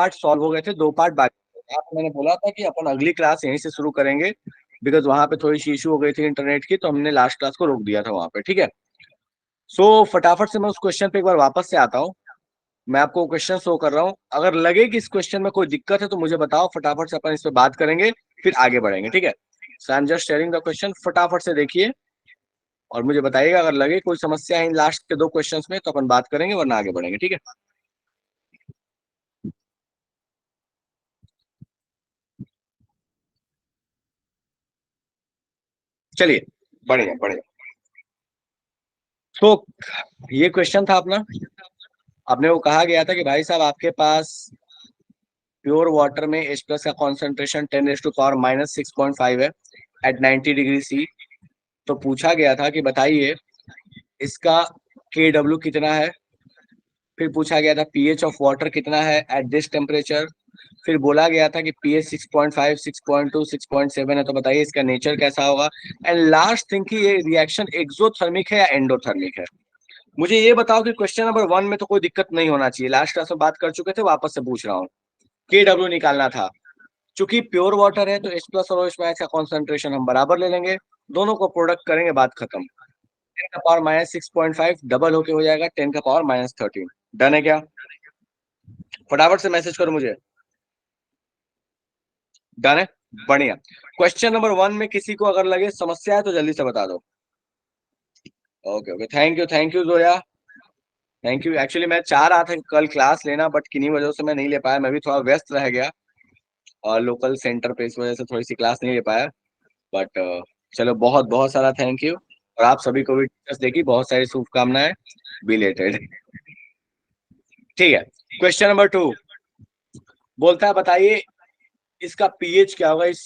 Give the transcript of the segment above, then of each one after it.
Part solve हो गए थे, 2 पार्ट बाकी थे। आप मैंने बोला था कि अपन अगली क्लास यहीं से शुरू करेंगे, बिकॉज वहां पे थोड़ी सी इशू हो गई थी इंटरनेट की, तो हमने लास्ट क्लास को रोक दिया था वहां पे, ठीक है। सो फटाफट से मैं उस क्वेश्चन पे एक बार वापस से आता हूँ। मैं आपको क्वेश्चन शो कर रहा हूँ, अगर लगे कि इस क्वेश्चन में कोई दिक्कत है तो मुझे बताओ, फटाफट से अपन इस पे बात करेंगे, फिर आगे बढ़ेंगे, ठीक है। So I am just sharing the question, फटाफट से देखिए और मुझे बताइएगा अगर लगे कोई समस्या है इन लास्ट के 2 क्वेश्चंस में, तो अपन बात करेंगे वरना आगे बढ़ेंगे, ठीक है। चलिए, बढ़िया बढ़िया। तो ये क्वेश्चन था अपना, अपने को कहा गया था कि भाई साहब आपके पास प्योर वाटर में H प्लस का कॉन्सेंट्रेशन 10⁻⁻⁵ है एट 90 डिग्री C। तो पूछा गया था कि बताइए इसका KW कितना है, फिर पूछा गया था pH ऑफ वाटर कितना है एट दिस टेम्परेचर, फिर बोला गया था कि pH 6.5 6.2 6.7 है, तो बताइए इसका नेचर कैसा होगा। एंड लास्ट थिंग कि ये रिएक्शन एक्सोथर्मिक है या एंडोथर्मिक है। मुझे ये बताओ कि क्वेश्चन नंबर 1 में तो कोई दिक्कत नहीं होना चाहिए, लास्ट क्लास में बात कर चुके थे, वापस से पूछ रहा हूँ। KW निकालना था, चूंकि प्योर वाटर है तो H प्लस और OH माइनस का कॉन्सेंट्रेशन हम बराबर ले लेंगे, दोनों को प्रोडक्ट करेंगे, बात खत्म। 10⁻⁻6.5 डबल होके हो जाएगा 10⁻⁻13। डन है क्या? फटाफट से मैसेज करो मुझे, डन है। बढ़िया। क्वेश्चन नंबर 1 में किसी को अगर लगे समस्या है तो जल्दी से बता दो। Okay okay, thank you Zoya, thank you. Actually मैं चाह रहा था कि कल क्लास लेना, बट किन्हीं वजह से मैं नहीं ले पाया, मैं भी थोड़ा व्यस्त रह गया और लोकल सेंटर पे, इस वजह से थोड़ी सी क्लास नहीं ले पाया। बट चलो, बहुत बहुत सारा थैंक यू, और आप सभी को भी टीचर्स डे की बहुत सारी शुभकामनाएं बिलेटेड। ठीक है, क्वेश्चन नंबर 2 बोलता है बताइए इसका पीएच क्या होगा इस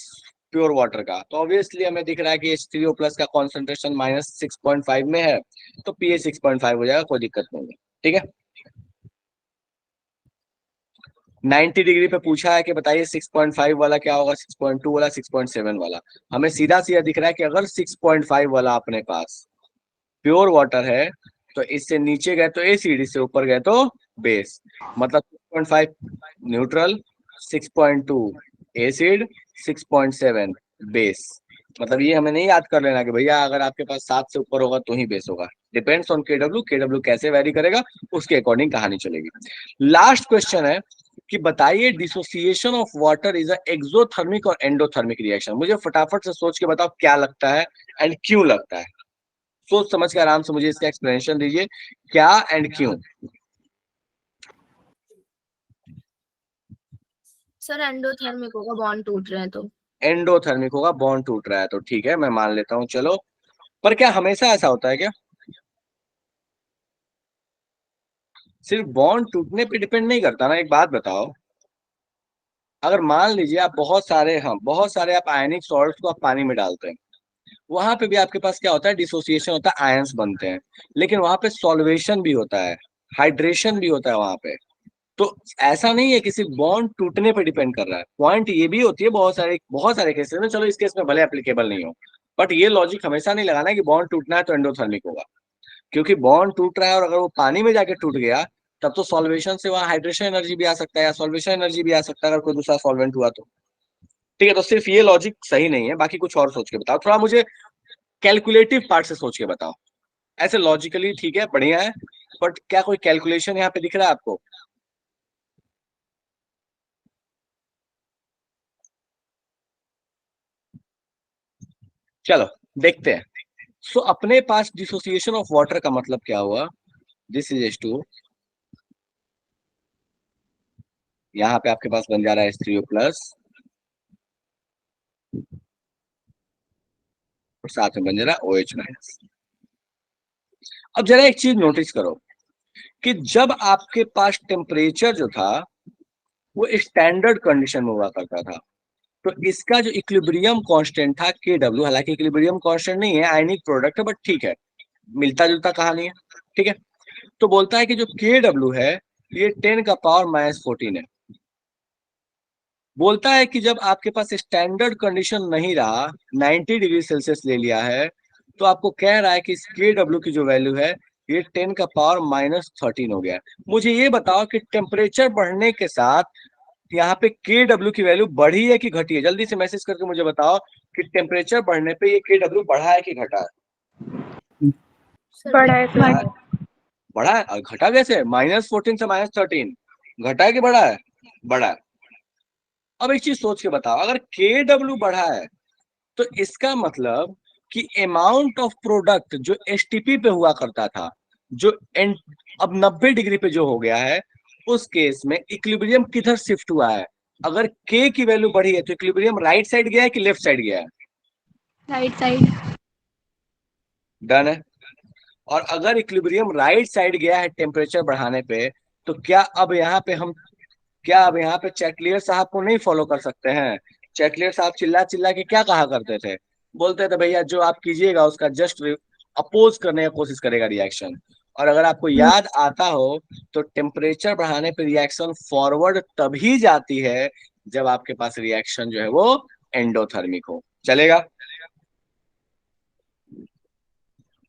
प्योर वाटर का। तो ऑब्वियसली हमें दिख रहा है कि H3O प्लस का कॉन्सेंट्रेशन -6.5 में है, तो पीएच 6.5 हो जाएगा, कोई दिक्कत नहीं है, ठीक है। 90 डिग्री पे पूछा है कि बताइए 6.5 वाला क्या होगा, 6.2 वाला, 6.7 वाला। हमें सीधा सीधा दिख रहा है कि अगर 6.5 वाला अपने पास प्योर वाटर है तो इससे नीचे गए तो एसिड, इससे ऊपर गए तो बेस, मतलब 6.5 न्यूट्रल, 6.2 एसिड, 6.7 बेस। मतलब ये हमें नहीं याद कर लेना कि भैया अगर आपके पास 7 से ऊपर होगा तो ही बेस होगा, डिपेंड्स ऑन केडब्ल्यू, केडब्ल्यू कैसे वैरी करेगा उसके अकॉर्डिंग कहानी चलेगी। लास्ट क्वेश्चन है कि बताइए dissociation of water is a exothermic और एंडोथर्मिक रिएक्शन। मुझे फटाफट से सोच के बताओ क्या लगता है एंड क्यों लगता है। सोच समझ के आराम से मुझे इसका एक्सप्लेनेशन दीजिए, क्या एंड क्यों। सर एंडोथर्मिक होगा, बॉन्ड टूट रहे हैं तो। एंडोथर्मिक होगा, बॉन्ड टूट रहा है तो, ठीक है मैं मान लेता हूँ, चलो। पर क्या हमेशा ऐसा होता है क्या? सिर्फ बॉन्ड टूटने पे डिपेंड नहीं करता ना, एक बात बताओ। अगर मान लीजिए आप बहुत सारे, हाँ बहुत सारे आप आयनिक सॉल्ट्स को आप पानी में डालते हैं, वहां पे भी आपके पास क्या होता है, डिसोसिएशन होता है, आयंस बनते हैं, लेकिन वहां पे सॉल्वेशन भी होता है, हाइड्रेशन भी होता है वहां पे। तो ऐसा नहीं है कि सिर्फ बॉन्ड टूटने पर डिपेंड कर रहा है, पॉइंट ये भी होती है बहुत सारे केसेस में, चलो इस केस में भले एप्लीकेबल नहीं हो, बट ये लॉजिक हमेशा नहीं लगाना है कि बॉन्ड टूटना है तो एंडोथर्मिक होगा। क्योंकि बॉन्ड टूट रहा है और अगर वो पानी में जाके टूट गया, तब तो सॉल्वेशन से वहां हाइड्रेशन एनर्जी भी आ सकता है या सॉल्वेशन एनर्जी भी आ सकता है अगर कोई दूसरा सॉल्वेंट हुआ तो। ठीक है, तो सिर्फ ये लॉजिक सही नहीं है, बाकी कुछ और सोच के बताओ, थोड़ा मुझे कैलकुलेटिव पार्ट से सोच के बताओ। ऐसे लॉजिकली ठीक है, बढ़िया है, बट क्या कोई कैलकुलेशन यहाँ पे दिख रहा है आपको? चलो देखते हैं। सो अपने पास डिसोसिएशन ऑफ वाटर का मतलब क्या हुआ, दिस इज H2O, यहाँ पे आपके पास बन जा रहा है H3O+, और साथ में बन जा रहा है OH-। अब जरा एक चीज नोटिस करो कि जब आपके पास टेम्परेचर जो था वो स्टैंडर्ड कंडीशन में हुआ करता था, तो इसका जो इक्विलिब्रियम कांस्टेंट था KW, हालांकि इक्विलिब्रियम कांस्टेंट नहीं है, आयनिक प्रोडक्ट है, बट ठीक है, मिलता जुलता कहानी है, ठीक है। तो बोलता है कि जो KW है ये 10⁻⁻14 है। बोलता है कि जब आपके पास स्टैंडर्ड कंडीशन नहीं रहा, 90 डिग्री सेल्सियस ले लिया है, तो आपको कह रहा है कि इस KW की जो वैल्यू है ये 10⁻⁻13 हो गया। मुझे ये बताओ कि टेम्परेचर बढ़ने के साथ यहाँ पे के डब्ल्यू की वैल्यू बढ़ी है कि घटी है? जल्दी से मैसेज करके मुझे बताओ कि टेम्परेचर बढ़ने पे ये के डब्ल्यू बढ़ा है कि घटा है? सर बढ़ा है बढ़ा सर। है। बढ़ा है और घटा कैसे? -14 से -13 घटा है कि बढ़ा है? बढ़ा है। अब एक चीज सोच के बताओ, अगर के डब्ल्यू बढ़ा है तो इसका मतलब कि अमाउंट ऑफ प्रोडक्ट जो एसटीपी पे हुआ करता था, जो अब 90 डिग्री पे जो हो गया है, उस केस में इक्विलिब्रियम किधर शिफ्ट हुआ है? अगर के की वैल्यू बढ़ी है तो इक्विलिब्रियम राइट साइड गया है कि लेफ्ट साइड गया है? Right side. डन है। और अगर इक्विलिब्रियम राइट साइड गया है टेम्परेचर बढ़ाने पे, तो क्या अब यहाँ पे चैटलियर साहब को नहीं फॉलो कर सकते हैं? चैटलियर साहब चिल्ला चिल्ला के क्या कहा करते थे? बोलते थे भैया जो आप कीजिएगा उसका जस्ट अपोज करने की कोशिश करेगा रिएक्शन। और अगर आपको याद आता हो तो टेम्परेचर बढ़ाने पे रिएक्शन फॉरवर्ड तभी जाती है जब आपके पास रिएक्शन जो है वो एंडोथर्मिक हो। चलेगा?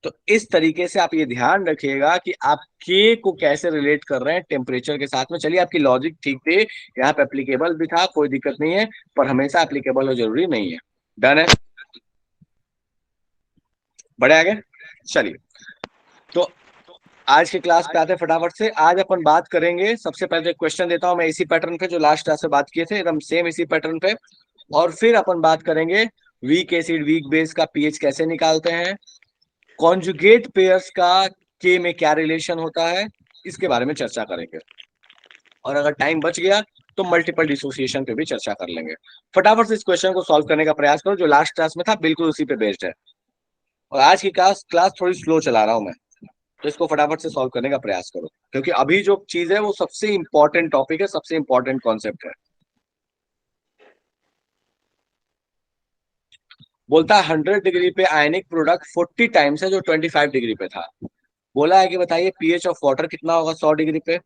तो इस तरीके से आप ये ध्यान रखिएगा कि आप के को कैसे रिलेट कर रहे हैं टेम्परेचर के साथ में। चलिए, आपकी लॉजिक ठीक थी, यहाँ पे एप्लीकेबल भी था, कोई दिक्कत नहीं है, पर हमेशा एप्लीकेबल हो जरूरी नहीं है। डन है? बड़े आगे। चलिए, तो आज की क्लास पे आते हैं फटाफट से। आज अपन बात करेंगे, सबसे पहले एक क्वेश्चन देता हूं मैं इसी पैटर्न पे जो लास्ट क्लास में बात किए थे, एकदम सेम इसी पैटर्न पे। और फिर अपन बात करेंगे वीक एसिड वीक बेस का पीएच कैसे निकालते हैं, कॉन्जुगेट पेयर्स का के में क्या रिलेशन होता है, इसके बारे में चर्चा करेंगे। और अगर टाइम बच गया तो मल्टीपल डिसोसिएशन पे भी चर्चा कर लेंगे। फटाफट से इस क्वेश्चन को सॉल्व करने का प्रयास करो जो लास्ट क्लास में था, बिल्कुल उसी पे बेस्ड है। और आज की क्लास क्लास थोड़ी स्लो चला रहा हूं मैं, तो इसको फटाफट से सॉल्व करने का प्रयास करो, क्योंकि अभी जो चीज है वो सबसे इंपॉर्टेंट टॉपिक है, सबसे इंपॉर्टेंट कॉन्सेप्ट है। बोलता है 100 डिग्री पे आयनिक प्रोडक्ट 40 टाइम्स है जो 25 डिग्री पे था। बोला है कि बताइए पीएच ऑफ वाटर कितना होगा 100 डिग्री पे।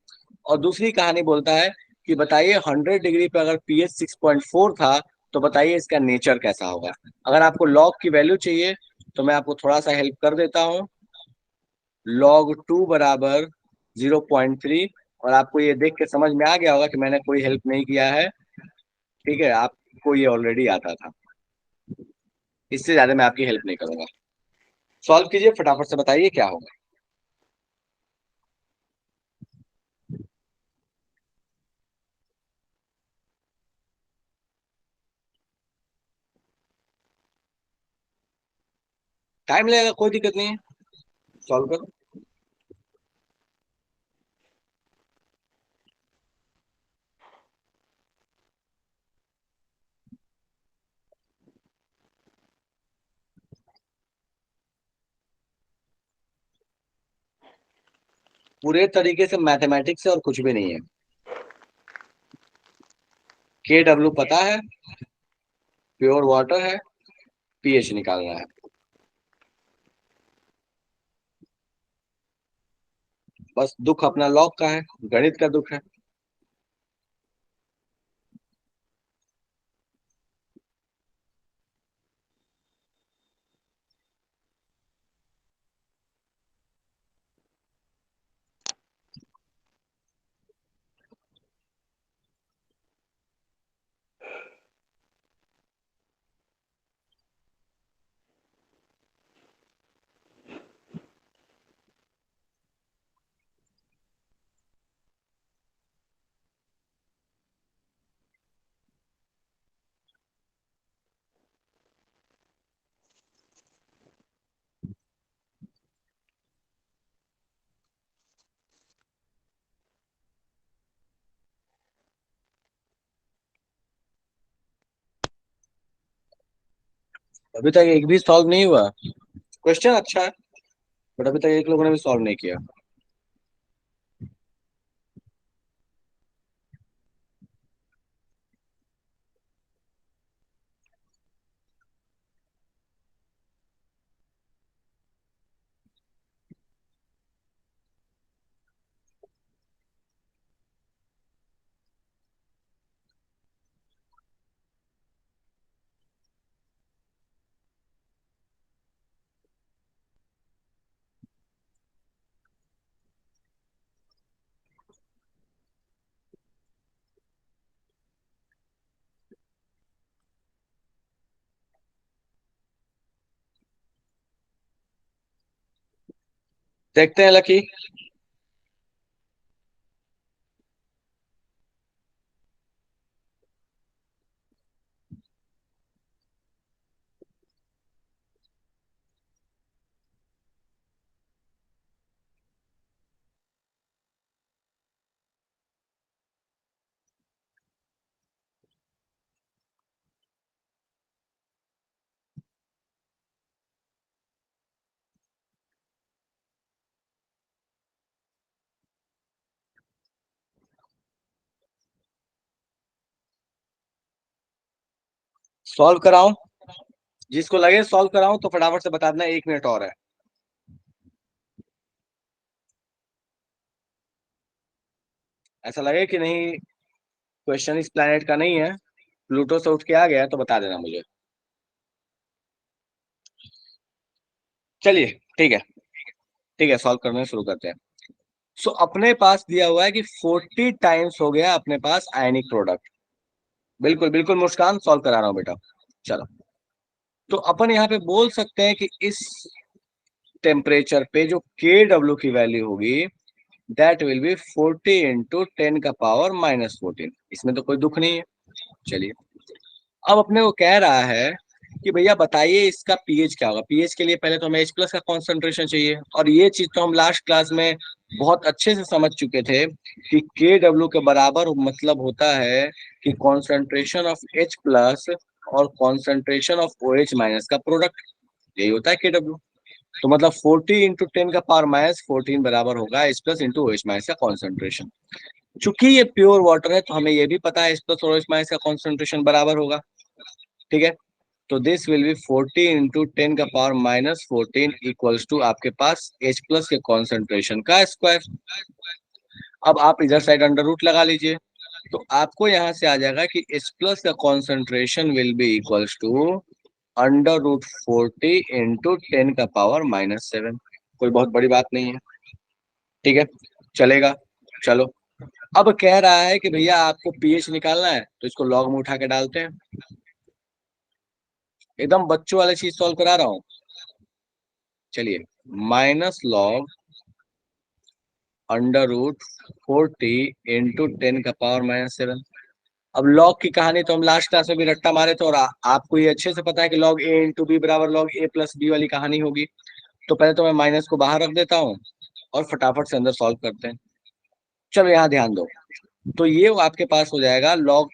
और दूसरी कहानी बोलता है कि बताइए 100 डिग्री पे अगर पीएच 6.4 था तो बताइए इसका नेचर कैसा होगा। अगर आपको लॉग की वैल्यू चाहिए तो मैं आपको थोड़ा सा हेल्प कर देता हूँ। log 2 बराबर 0.3। और आपको ये देख के समझ में आ गया होगा कि मैंने कोई हेल्प नहीं किया है, ठीक है, आपको ये ऑलरेडी आता था। इससे ज्यादा मैं आपकी हेल्प नहीं करूंगा। सॉल्व कीजिए फटाफट से, बताइए क्या होगा। टाइम लगेगा, कोई दिक्कत नहीं है, सॉल्व करो। पूरे तरीके से मैथमेटिक्स है और कुछ भी नहीं है। के डब्ल्यू पता है, प्योर वाटर है, पीएच निकालना है। बस दुख अपना लॉग का है, गणित का दुख है। अभी तक एक भी सॉल्व नहीं हुआ। क्वेश्चन अच्छा है, बट अभी तक एक लोगों ने भी सॉल्व नहीं किया। देखते हैं लकी। सॉल्व कराऊं? जिसको लगे सॉल्व कराऊं तो फटाफट से बता देना, 1 मिनट और है। ऐसा लगे कि नहीं, क्वेश्चन इस प्लेनेट का नहीं है, प्लूटो से उठ के आ गया, तो बता देना मुझे। चलिए ठीक है, ठीक है, सॉल्व करना शुरू करते हैं। सो अपने पास दिया हुआ है कि 40 टाइम्स हो गया अपने पास आयनिक प्रोडक्ट। बिल्कुल बिल्कुल मुस्कान, सॉल्व करा रहा हूं बेटा। चलो, तो अपन यहाँ पे बोल सकते हैं कि इस टेम्परेचर पे जो के डब्ल्यू की वैल्यू होगी, दैट विल बी 40 इंटू 10⁻⁻14। इसमें तो कोई दुख नहीं है। चलिए, अब अपने को कह रहा है कि भैया बताइए इसका पीएच क्या होगा। पीएच के लिए पहले तो हमें H प्लस का कॉन्सेंट्रेशन चाहिए, और ये चीज तो हम लास्ट क्लास में बहुत अच्छे से समझ चुके थे कि के डब्ल्यू के बराबर मतलब होता है कि कॉन्सेंट्रेशन ऑफ H प्लस और कॉन्सेंट्रेशन ऑफ OH माइनस का प्रोडक्ट, यही होता है के डब्ल्यू। तो मतलब 40 इंटू 10⁻14 बराबर होगा H plus into OH minus का कॉन्सेंट्रेशन। चूंकि ये प्योर वाटर है तो हमें ये भी पता है H प्लस और OH माइनस का कॉन्सेंट्रेशन बराबर होगा। ठीक है, तो this will be 40 into 10⁻14 equals to आपके पास H प्लस के कॉन्सेंट्रेशन का स्क्वायर। अब आप इधर साइड अंडर रूट लगा लीजिए, तो आपको यहां से आ जाएगा कि H प्लस का concentration will be equals to √40 into 10⁻⁻7। कोई बहुत बड़ी बात नहीं है, ठीक है, चलेगा। चलो, अब कह रहा है कि भैया आपको पीएच निकालना है, तो इसको लॉग में उठा के डालते हैं। एकदम बच्चों वाली चीज सॉल्व करा रहा हूं। चलिए, -log √40 इंटू 10⁻⁻7। अब लॉग की कहानी तो हम लास्ट क्लास में भी रट्टा मारे थे, और आपको ये अच्छे से पता है कि लॉग ए इंटू बी बराबर लॉग ए प्लस बी वाली कहानी होगी। तो पहले तो मैं माइनस को बाहर रख देता हूँ और फटाफट से अंदर सॉल्व करते हैं। चलो यहाँ ध्यान दो, तो ये आपके पास हो जाएगा लॉग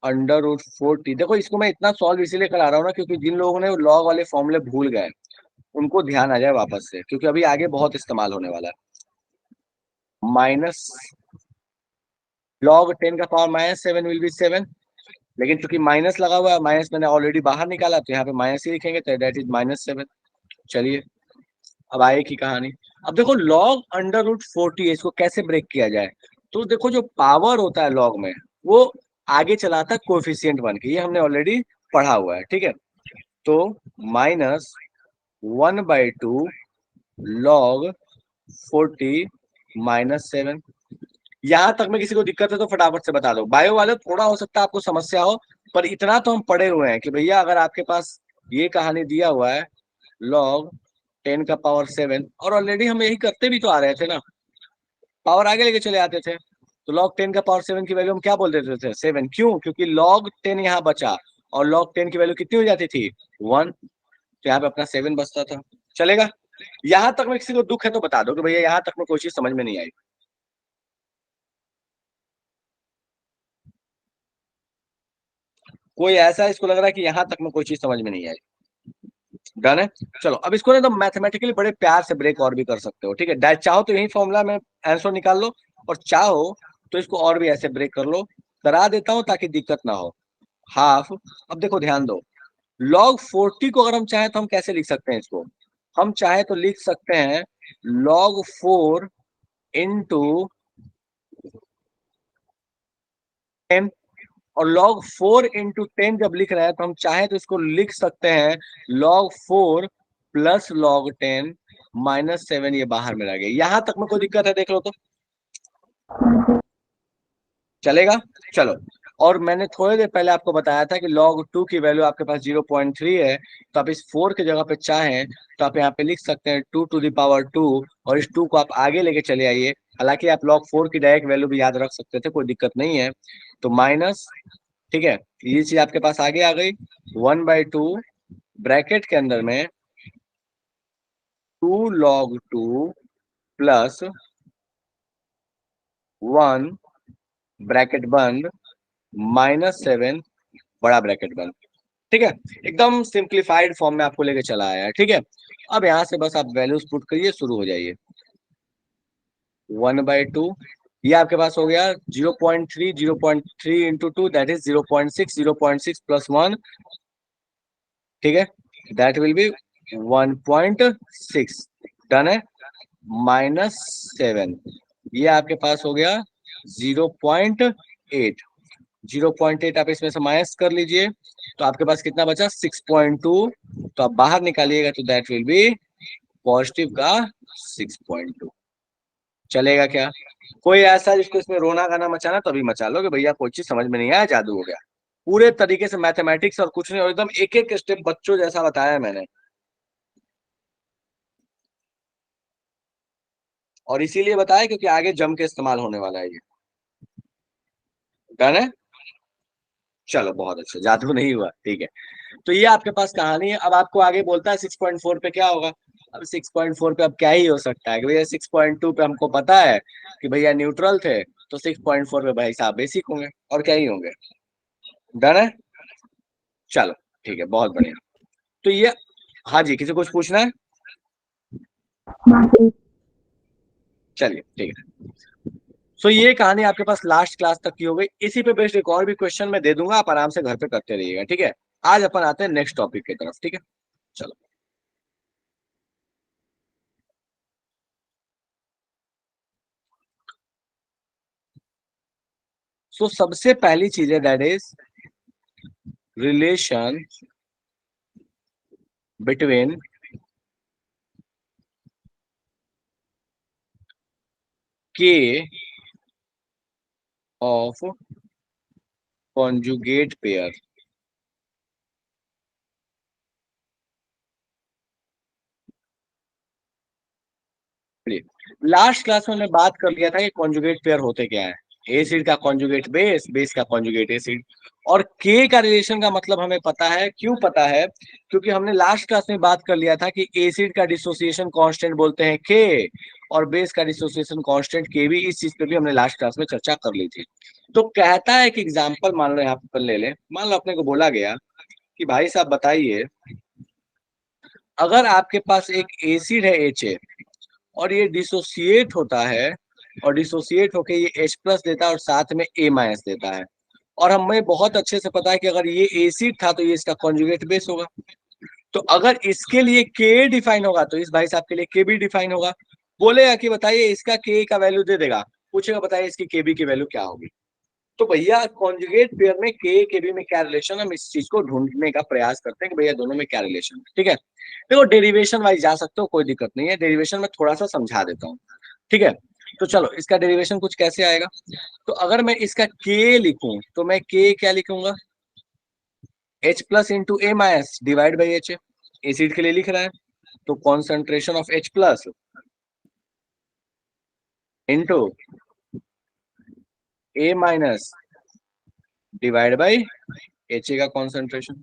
√40। देखो, इसको मैं इतना सॉल्व इसीलिए करा रहा हूँ ना, क्योंकि जिन लोगों ने लॉग वाले फॉर्मूले भूल गए उनको ध्यान आ जाए वापस से, क्योंकि अभी आगे बहुत इस्तेमाल होने वाला है। माइनस लॉग 10⁻⁻7 विल बी 7, लेकिन चूंकि माइनस लगा हुआ है, माइनस मैंने ऑलरेडी बाहर निकाला, तो यहाँ पे माइनस ही लिखेंगे, तो दैट इज -7। चलिए, अब आए की कहानी। अब देखो, लॉग √40 है, इसको कैसे ब्रेक किया जाए। तो देखो, जो पावर होता है लॉग में, वो आगे चलाता है कोएफिशिएंट बन के, ये हमने ऑलरेडी पढ़ा हुआ है। ठीक है, तो -1/2 log 40 -7। यहां तक में किसी को दिक्कत है तो फटाफट से बता दो। बायो वाले थोड़ा हो सकता है आपको समस्या हो, पर इतना तो हम पढ़े हुए हैं कि भैया अगर आपके पास ये कहानी दिया हुआ है log 10⁻7, और ऑलरेडी हम यही करते भी तो आ रहे थे ना, पावर आगे लेके चले आते थे। तो log 10⁻7 की वैल्यू हम क्या बोल देते थे? 7। क्यों? क्योंकि log 10 यहाँ बचा, और log 10 की वैल्यू कितनी हो जाती थी? 1। तो यहाँ पे अपना 7 बचता था। चलेगा? यहां तक में किसी को दुख है तो बता दो कि भैया यहां तक में कोई चीज समझ में नहीं आई। कोई ऐसा इसको लग रहा है कि यहां तक में कोई चीज समझ में नहीं आई? डन है। चलो, अब इसको ना तो मैथमेटिकली बड़े प्यार से ब्रेक और भी कर सकते हो। ठीक है, चाहो तो यही फॉर्मूला में आंसर निकाल लो, और चाहो तो इसको और भी ऐसे ब्रेक कर लो। करा देता हूं ताकि दिक्कत ना हो। हाफ, अब देखो ध्यान दो, log 40 को अगर हम चाहें तो हम कैसे लिख सकते हैं इसको? हम चाहे तो लिख सकते हैं log 4 इंटू 10। और log 4 इंटू 10 जब लिख रहे हैं तो हम चाहे तो इसको लिख सकते हैं log 4 प्लस log 10 -7। ये बाहर में रह गया। यहां तक में कोई दिक्कत है? देख लो तो, चलेगा? चलो, और मैंने थोड़ी देर पहले आपको बताया था कि log 2 की वैल्यू आपके पास 0.3 है, तो आप इस 4 की जगह पे चाहें तो आप यहाँ पे लिख सकते हैं 2 to the power 2, और इस 2 को आप आगे लेके चले आइए। हालांकि आप log 4 की डायरेक्ट वैल्यू भी याद रख सकते थे, कोई दिक्कत नहीं है। तो माइनस, ठीक है, ये चीज आपके पास आगे आ गई। 1/2 ब्रैकेट के अंदर में 2 log 2 प्लस 1 ब्रैकेट बंद -7 बड़ा ब्रैकेट बंद। ठीक है, एकदम सिंप्लीफाइड फॉर्म में आपको लेके चला आया है। ठीक है, अब यहाँ से बस आप वैल्यूज पुट करिए, शुरू हो जाइए। 1/2 ये आपके पास हो गया 0.3, 0.3 इंटू 2 दैट इज 0.6, 0.6 प्लस 1, ठीक है, दैट विल बी 1.6। डन है। -7 ये आपके पास हो गया 0.8। 0.8 आप इसमें से माइनस कर लीजिए, तो आपके पास कितना बचा 6.2। तो आप बाहर निकालिएगा तो दैट विल बी पॉजिटिव का 6.2। चलेगा क्या? कोई ऐसा जिसको इसमें रोना गाना मचाना तभी मचा लो कि भैया कोई चीज समझ में नहीं आया, जादू हो गया। पूरे तरीके से मैथमेटिक्स और कुछ नहीं, और एकदम एक एक स्टेप बच्चों जैसा बताया मैंने, और इसीलिए बताया क्योंकि आगे जम के इस्तेमाल होने वाला है ये। डन है, चलो बहुत अच्छा, जादू नहीं हुआ, ठीक है। तो ये आपके पास कहानी है। अब आपको आगे बोलता है 6.4 पे क्या होगा। अब 6.4 पे अब क्या ही हो सकता है कि भैया 6.2 पे हमको पता है कि भैया न्यूट्रल थे, तो 6.4 पे भाई साहब बेसिक होंगे, और क्या ही होंगे। डन है, चलो ठीक है, बहुत बढ़िया। तो ये, हाँ जी, किसी कुछ पूछना है? चलिए ठीक है। सो ये कहानी आपके पास लास्ट क्लास तक की हो गई। इसी पे बेस्ड एक और भी क्वेश्चन मैं दे दूंगा, आप आराम से घर पे करते रहिएगा। ठीक है, आज अपन आते हैं नेक्स्ट टॉपिक की तरफ। ठीक है, चलो। सो सबसे पहली चीज है दैट इज रिलेशन बिटवीन के of conjugate pair. Last class में हमने बात कर लिया था कि कॉन्जुगेट पेयर होते क्या है। एसिड का कॉन्जुगेट बेस, बेस का कॉन्जुगेट एसिड। और के का रिलेशन का मतलब हमें पता है। क्यों पता है? क्योंकि हमने लास्ट क्लास में बात कर लिया था कि एसिड का डिसोसिएशन कांस्टेंट बोलते हैं के, और बेस का डिसोसिएशन कांस्टेंट के भी। इस चीज पे भी हमने लास्ट क्लास में चर्चा कर ली थी। तो कहता है कि एग्जांपल मान लो यहाँ पर ले लें, मान लो अपने को बोला गया कि भाई साहब बताइए, अगर आपके पास एक एसिड है एच, और ये डिसोसिएट होता है, और डिसोसिएट होके ये H प्लस देता है और साथ में A माइनस देता है, और हमें बहुत अच्छे से पता है कि अगर ये एसिड था तो ये इसका कॉन्जुगेट बेस होगा। तो अगर इसके लिए K डिफाइन होगा तो इस भाई साहब के लिए K भी डिफाइन होगा। बोलेगा कि बताइए इसका K का वैल्यू दे देगा, पूछेगा बताइए इसकी KB की वैल्यू क्या होगी। तो भैया कॉन्जुगेट पेयर में K KB में क्या रिलेशन, हम इस चीज को ढूंढने का प्रयास करते हैं कि भैया दोनों में क्या रिलेशन है। ठीक है, देखो डेरिवेशन वाइज जा सकते हो, कोई दिक्कत नहीं है। डेरिवेशन में थोड़ा सा समझा देता हूँ। ठीक है, तो चलो इसका डेरिवेशन कुछ कैसे आएगा। तो अगर मैं इसका K लिखूं तो मैं K क्या लिखूंगा, H plus into A minus divide by H. Acid के लिए लिख रहा है, तो concentration of H plus into A minus divide by H का कॉन्सेंट्रेशन।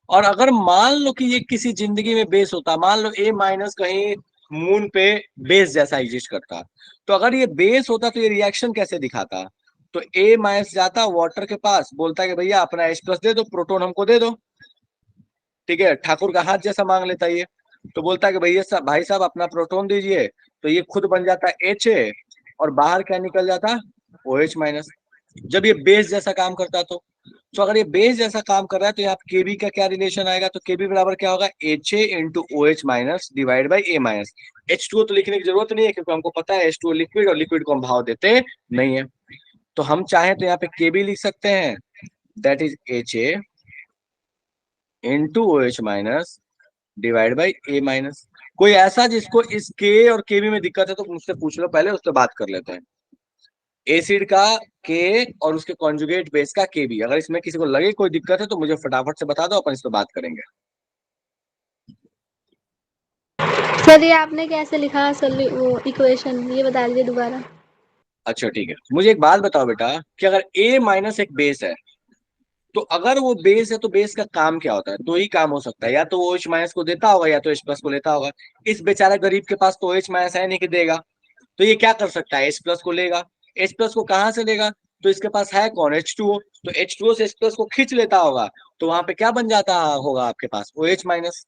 और अगर मान लो कि ये किसी जिंदगी में बेस होता, मान लो ए माइनस कहीं मून पे बेस जैसा एग्जिस्ट करता, तो अगर ये बेस होता तो ये रिएक्शन कैसे दिखाता। तो ए माइनस जाता वाटर के पास, बोलता है कि भैया अपना H प्लस दे दो, प्रोटोन हमको दे दो। ठीक है, ठाकुर का हाथ जैसा मांग लेता है ये। तो बोलता है कि भैया साहब, भाई साहब अपना प्रोटोन दीजिए, तो ये खुद बन जाता है H, और बाहर क्या निकल जाता OH माइनस। जब ये बेस जैसा काम करता तो अगर ये बेस जैसा काम कर रहा है तो यहाँ केबी का क्या रिलेशन आएगा, तो केबी बराबर क्या होगा, H A into O H minus divide by A minus. H2O तो लिखने की जरूरत नहीं है क्योंकि हमको पता है H2O लिक्विड, और लिक्विड को हम भाव देते नहीं है। तो हम चाहें तो यहाँ पे केबी लिख सकते हैं, that is H A into O H minus divide by A minus. कोई ऐसा जिसको इस के और केबी में दिक्कत है तो मुझसे पूछ लो, पहले उससे बात कर लेते हैं। एसिड का के और उसके कॉन्जुगेट बेस का के भी। अगर इसमें किसी को लगे कोई दिक्कत है तो मुझे फटाफट से बता दो, अपन इस पर बात करेंगे। सर ये आपने कैसे लिखा वो इक्वेशन, ये बता दीजिए दोबारा। अच्छा ठीक है, मुझे एक बात बताओ बेटा कि अगर ए माइनस एक बेस है, तो अगर वो बेस है तो बेस का काम क्या होता है? दो ही काम हो सकता है, या तो वो OH माइनस को देता होगा या तो H प्लस को लेता होगा। इस बेचारा गरीब के पास तो OH माइनस है नहीं कि देगा, तो ये क्या कर सकता है? H प्लस को लेगा। H प्लस को कहाँ से लेगा? तो इसके पास है कौन? H2O। तो H2O से H प्लस को खींच लेता होगा, तो वहां पे क्या बन जाता होगा आपके पास? OH minus.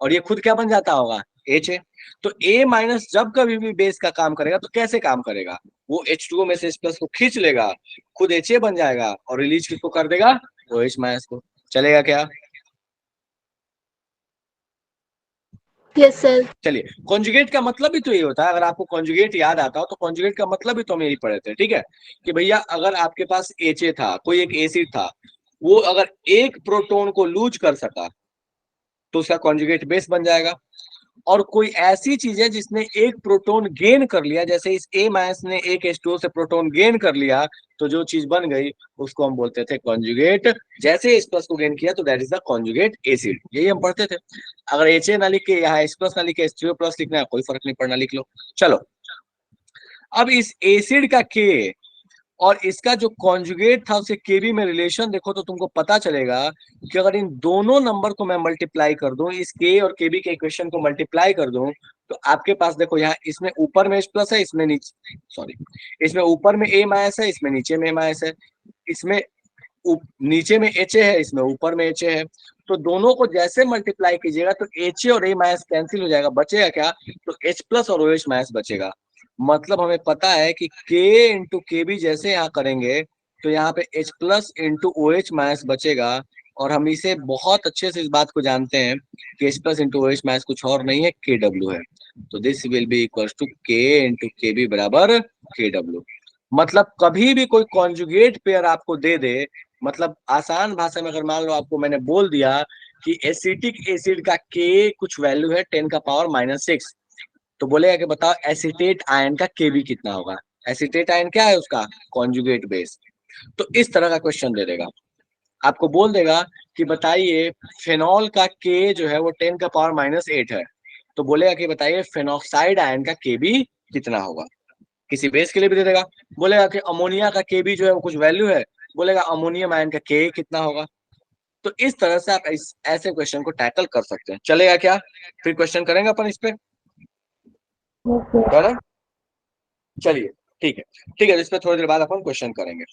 और ये खुद क्या बन जाता होगा? H है। तो A माइनस जब कभी भी बेस का काम करेगा तो कैसे काम करेगा? वो H2O में से H प्लस को खींच लेगा, खुद Ha बन जाएगा और रिलीज किसको कर देगा? OH माइनस को। चलेगा क्या? Yes sir. चलिए, कॉन्जुगेट का मतलब भी तो ये होता है। अगर आपको कॉन्जुगेट याद आता हो तो कॉन्जुगेट का मतलब भी तो हम यही पढ़े थे, ठीक है? कि भैया अगर आपके पास Ha था, कोई एक एसिड था, वो अगर एक प्रोटोन को लूज कर सका तो उसका कॉन्जुगेट बेस बन जाएगा। और कोई ऐसी चीज है जिसने एक प्रोटोन गेन कर लिया, जैसे इस A माइनस ने एक H2O से प्रोटोन गेन कर लिया, तो जो चीज बन गई उसको हम बोलते थे कॉन्जुगेट। जैसे H प्लस को गेन किया तो that is the conjugate acid, यही हम पढ़ते थे। अगर HA ना लिख के यहाँ H प्लस ना लिख के H3O प्लस लिखना है, कोई फर्क नहीं पड़ना, लिख लो। चलो, अब इस एसिड का के और इसका जो कॉन्जुगेट था उसे केबी में रिलेशन देखो तो तुमको पता चलेगा कि अगर इन दोनों नंबर को मैं मल्टीप्लाई कर दूं, इस के और केबी के इक्वेशन को मल्टीप्लाई कर दूं, तो आपके पास देखो यहाँ इसमें ऊपर में H प्लस है, इसमें नीचे, सॉरी, इसमें ऊपर में A माइनस है, इसमें नीचे में A माइनस है, इसमें नीचे में HA है, इसमें ऊपर में HA है। तो दोनों को जैसे मल्टीप्लाई कीजिएगा तो HA और A माइनस कैंसिल हो जाएगा, बचेगा क्या? तो H प्लस और OH माइनस बचेगा। मतलब हमें पता है कि K इंटू के भी जैसे यहाँ करेंगे तो यहाँ पे H plus into OH minus बचेगा। और हम इसे बहुत अच्छे से इस बात को जानते हैं कि H plus into OH minus कुछ और नहीं है, KW है। तो this will be equal to K into K B बराबर KW। मतलब कभी भी कोई कॉन्जुगेट पेयर आपको दे दे, मतलब आसान भाषा में अगर मान लो आपको मैंने बोल दिया कि एसिटिक एसिड का के कुछ वैल्यू है 10⁻⁻⁶, तो बोलेगा कि बताओ एसिटेट आयन का केबी कितना होगा? एसिटेट आयन क्या है? उसका कॉन्जुगेट बेस। तो इस तरह का क्वेश्चन दे देगा, आपको बोल देगा कि बताइए फेनॉल का के जो है वो 10⁻⁸ है, तो बोलेगा कि बताइए फेनॉक्साइड आयन का केबी कितना होगा? किसी बेस के लिए भी दे देगा, बोलेगा कि अमोनिया का केबी जो है वो कुछ वैल्यू है, बोलेगा अमोनियम आयन का के कितना होगा? तो इस तरह से आप ऐसे क्वेश्चन को टैकल कर सकते हैं। चलेगा क्या? फिर क्वेश्चन करेंगे अपन इस पे, है ना? चलिए, ठीक है, ठीक है, इस पे थोड़ी देर बाद अपन क्वेश्चन करेंगे।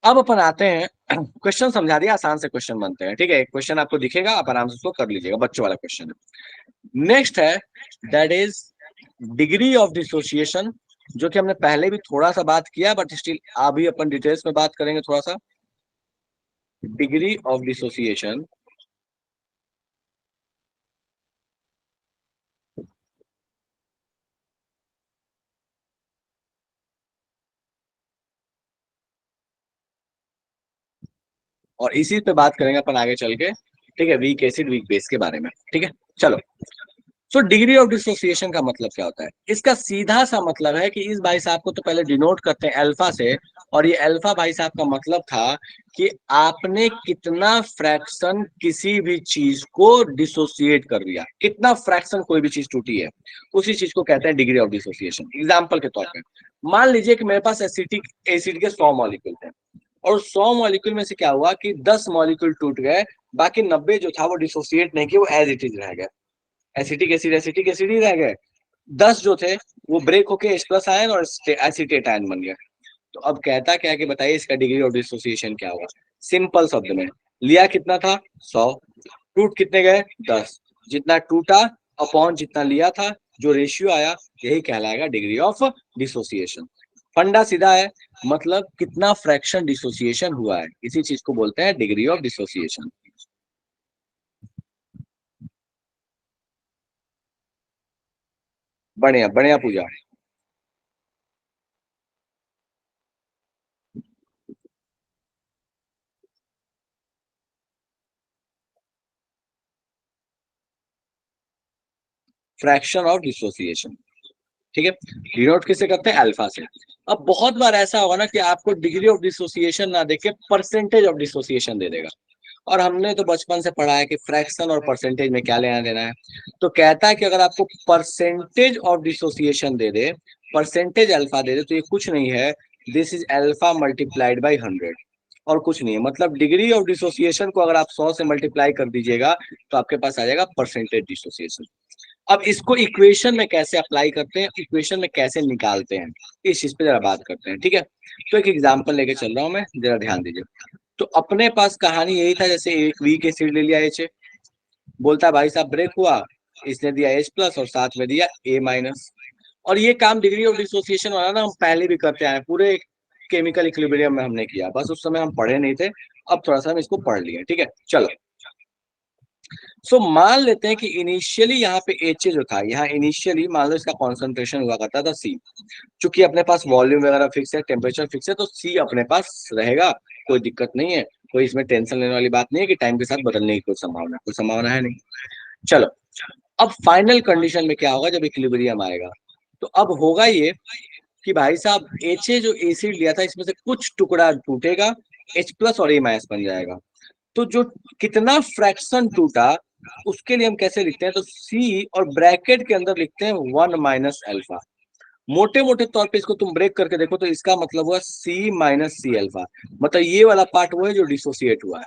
अब अपन आते हैं, क्वेश्चन समझा दिया, आसान से क्वेश्चन बनते हैं, ठीक है? एक क्वेश्चन आपको दिखेगा, आप आराम से उसको कर लीजिएगा, बच्चों वाला क्वेश्चन है। नेक्स्ट है, that is degree of dissociation, जो कि हमने पहले भी थोड़ा सा बात किया, बट स्टिल अभी अपन डिटेल्स में बात करेंगे थोड़ा सा। डिग्री ऑफ डिसोसिएशन और इसी पे बात करेंगे अपन आगे चल के, ठीक है? वीक एसिड वीक बेस के बारे में, ठीक है? चलो, सो डिग्री ऑफ डिसोसिएशन का मतलब क्या होता है? इसका सीधा सा मतलब है कि इस भाई साहब को तो पहले डिनोट करते हैं अल्फा से, और ये अल्फा भाई साहब का मतलब था कि आपने कितना फ्रैक्शन किसी भी चीज को डिसोसिएट कर दिया, कितना फ्रैक्शन कोई भी चीज टूटी है, उसी चीज को कहते हैं डिग्री ऑफ डिसोसिएशन। एग्जाम्पल के तौर पर मान लीजिए कि मेरे पास एसिटिक एसिड के 100 मॉलिक्यूल थे, और 100 मॉलिक्यूल में से क्या हुआ कि 10 मॉलिक्यूल टूट गए, बाकी 90 जो था वो डिसोसिएट नहीं किया, वो एज इट इज रह गया। एसिटिक एसिड ही रह गए। 10 जो थे वो ब्रेक होके H प्लस आयन और एसिटेट आयन बन गया। तो अब कहता क्या है कि बताइए इसका डिग्री ऑफ डिसोसिएशन क्या होगा? सिंपल शब्द में, लिया कितना था? 100, टूट कितने गए? 10। जितना टूटा अपॉन जितना लिया था, जो रेशियो आया, यही कहलाएगा डिग्री ऑफ डिसोसिएशन। फंडा सीधा है, मतलब कितना फ्रैक्शन डिसोसिएशन हुआ है, इसी चीज को बोलते हैं डिग्री ऑफ डिसोसिएशन। बढ़िया बढ़िया पूजा। फ्रैक्शन ऑफ डिसोसिएशन, ठीक है, डिनोट किससे करते हैं, अल्फा से। अब बहुत बार ऐसा होगा ना कि आपको डिग्री ऑफ डिसोसिएशन ना देके परसेंटेज ऑफ डिसोसिएशन दे देगा, और हमने तो बचपन से पढ़ा है कि फ्रैक्शन और परसेंटेज में क्या लेना देना है। तो कहता है कि अगर आपको परसेंटेज ऑफ डिसोसिएशन दे दे, परसेंटेज अल्फा दे दे, तो ये कुछ नहीं है, this is alpha multiplied by 100, और कुछ नहीं है। मतलब डिग्री ऑफ डिसोसिएशन को अगर आप 100 से मल्टीप्लाई कर दीजिएगा तो आपके पास आ जाएगा परसेंटेज डिसोसिएशन। अब इसको इक्वेशन में कैसे अप्लाई करते हैं, इक्वेशन में कैसे निकालते हैं, इस चीज पे जरा बात करते हैं, ठीक है। तो एक एग्जांपल लेके चल रहा हूं मैं, जरा ध्यान दीजिए। तो अपने पास कहानी यही था, जैसे एक वीक एसिड ले लिया एच, बोलता है भाई साहब ब्रेक हुआ, इसने दिया H प्लस और साथ में दिया A माइनस। और ये काम डिग्री ऑफ डिसोसिएशन वाला ना हम पहले भी करते आए, पूरे केमिकल इक्विलिब्रियम में हमने किया, बस उस समय हम पढ़े नहीं थे, अब थोड़ा सा हम इसको पढ़ लिए, ठीक है। चलो, सो मान लेते हैं कि इनिशियली यहाँ पे एच जो था, यहाँ इनिशियली मान लो इसका कॉन्सेंट्रेशन हुआ करता था C। चूंकि अपने पास वॉल्यूम वगैरह फिक्स है, टेम्परेचर फिक्स है, तो C अपने पास रहेगा, कोई दिक्कत नहीं है, कोई इसमें टेंशन लेने वाली बात नहीं है कि टाइम के साथ बदलने की कोई संभावना है नहीं। चलो, अब फाइनल कंडीशन में क्या होगा जब इक्विलिब्रियम आएगा, तो अब होगा ये कि भाई साहब एच जो एसिड लिया था इसमें से कुछ टुकड़ा टूटेगा, H प्लस और A माइनस बन जाएगा। तो जो कितना फ्रैक्शन टूटा उसके लिए हम कैसे लिखते हैं, तो C और ब्रैकेट के अंदर लिखते हैं 1 माइनस अल्फा। मोटे मोटे तौर पे इसको तुम ब्रेक करके देखो तो इसका मतलब हुआ C माइनस सी अल्फा, मतलब ये वाला पार्ट वो है जो डिसोसिएट हुआ है।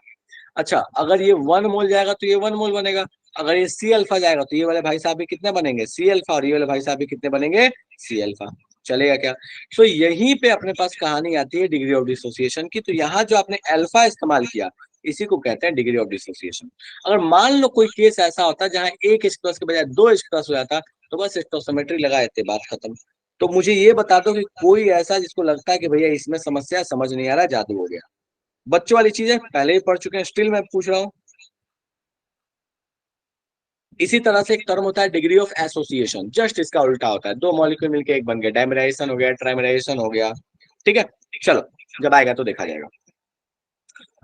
अच्छा, अगर ये 1 मोल जाएगा तो ये 1 मोल बनेगा, अगर ये C अल्फा जाएगा तो ये वाले भाई साहब भी कितने बनेंगे, C अल्फा, और ये वाले भाई साहब भी कितने बनेंगे, C अल्फा। चलेगा क्या। सो यहीं पे अपने पास कहानी आती है डिग्री ऑफ डिसोसिएशन की। तो यहाँ जो आपने अल्फा इस्तेमाल किया इसी को कहते हैं डिग्री ऑफ डिसोसिएशन। अगर मान लो कोई केस ऐसा होता जहाँ एक H प्लस के बजाय 2 H प्लस हो जाता, तो बस स्टोसियोमेट्री लगा देते, बात खत्म। तो मुझे ये बता दो कि कोई ऐसा जिसको लगता है कि भैया इसमें समस्या समझ नहीं आ रहा, जादू हो गया। बच्चों वाली चीजें पहले ही पढ़ चुके हैं, स्टिल मैं पूछ रहा हूँ। इसी तरह से एक टर्म होता है डिग्री ऑफ एसोसिएशन, जस्ट इसका उल्टा होता है, दो मॉलिक्यूल मिलके एक बन गया, डायमेराइजेशन हो गया, ट्राइमेराइजेशन हो गया, ठीक है। चलो, जब आएगा तो देखा जाएगा।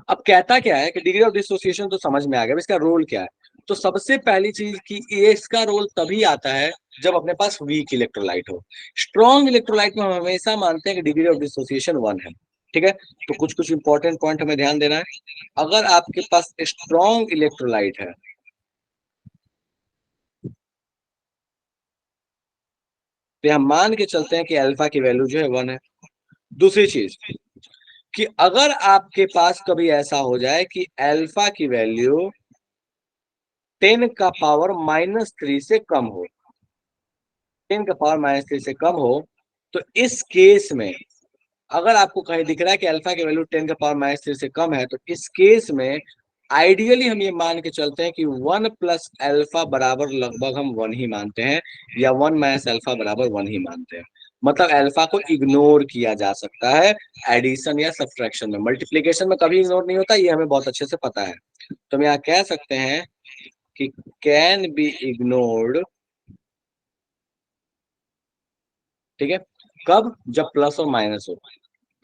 अब कहता क्या है कि डिग्री ऑफ डिसोसिएशन तो समझ में आ गया, इसका रोल क्या है। तो सबसे पहली चीज कि इसका रोल तभी आता है जब अपने पास वीक इलेक्ट्रोलाइट हो। स्ट्रॉन्ग इलेक्ट्रोलाइट में हम हमेशा मानते हैं कि डिग्री ऑफ डिसोसिएशन 1 है, ठीक है। तो कुछ कुछ इंपॉर्टेंट पॉइंट हमें ध्यान देना है। अगर आपके पास स्ट्रॉन्ग इलेक्ट्रोलाइट है तो हम मान के चलते हैं कि अल्फा की वैल्यू जो है 1 है। दूसरी चीज कि अगर आपके पास कभी ऐसा हो जाए कि अल्फा की वैल्यू 10 का पावर -3 से कम हो, 10 का पावर -3 से कम हो, तो इस केस में अगर आपको कहीं दिख रहा है कि अल्फा की वैल्यू 10 का पावर -3 से कम है, तो इस केस में आइडियली हम ये मान के चलते हैं कि 1 प्लस अल्फा बराबर लगभग हम 1 ही मानते हैं, या 1 माइनस अल्फा बराबर 1 ही मानते हैं। मतलब अल्फा को इग्नोर किया जा सकता है एडिशन या सब्ट्रैक्शन में, मल्टीप्लिकेशन में कभी इग्नोर नहीं होता, ये हमें बहुत अच्छे से पता है। तो हम यहाँ कह सकते हैं कि कैन बी इग्नोर्ड, ठीक है। कब, जब प्लस और माइनस हो।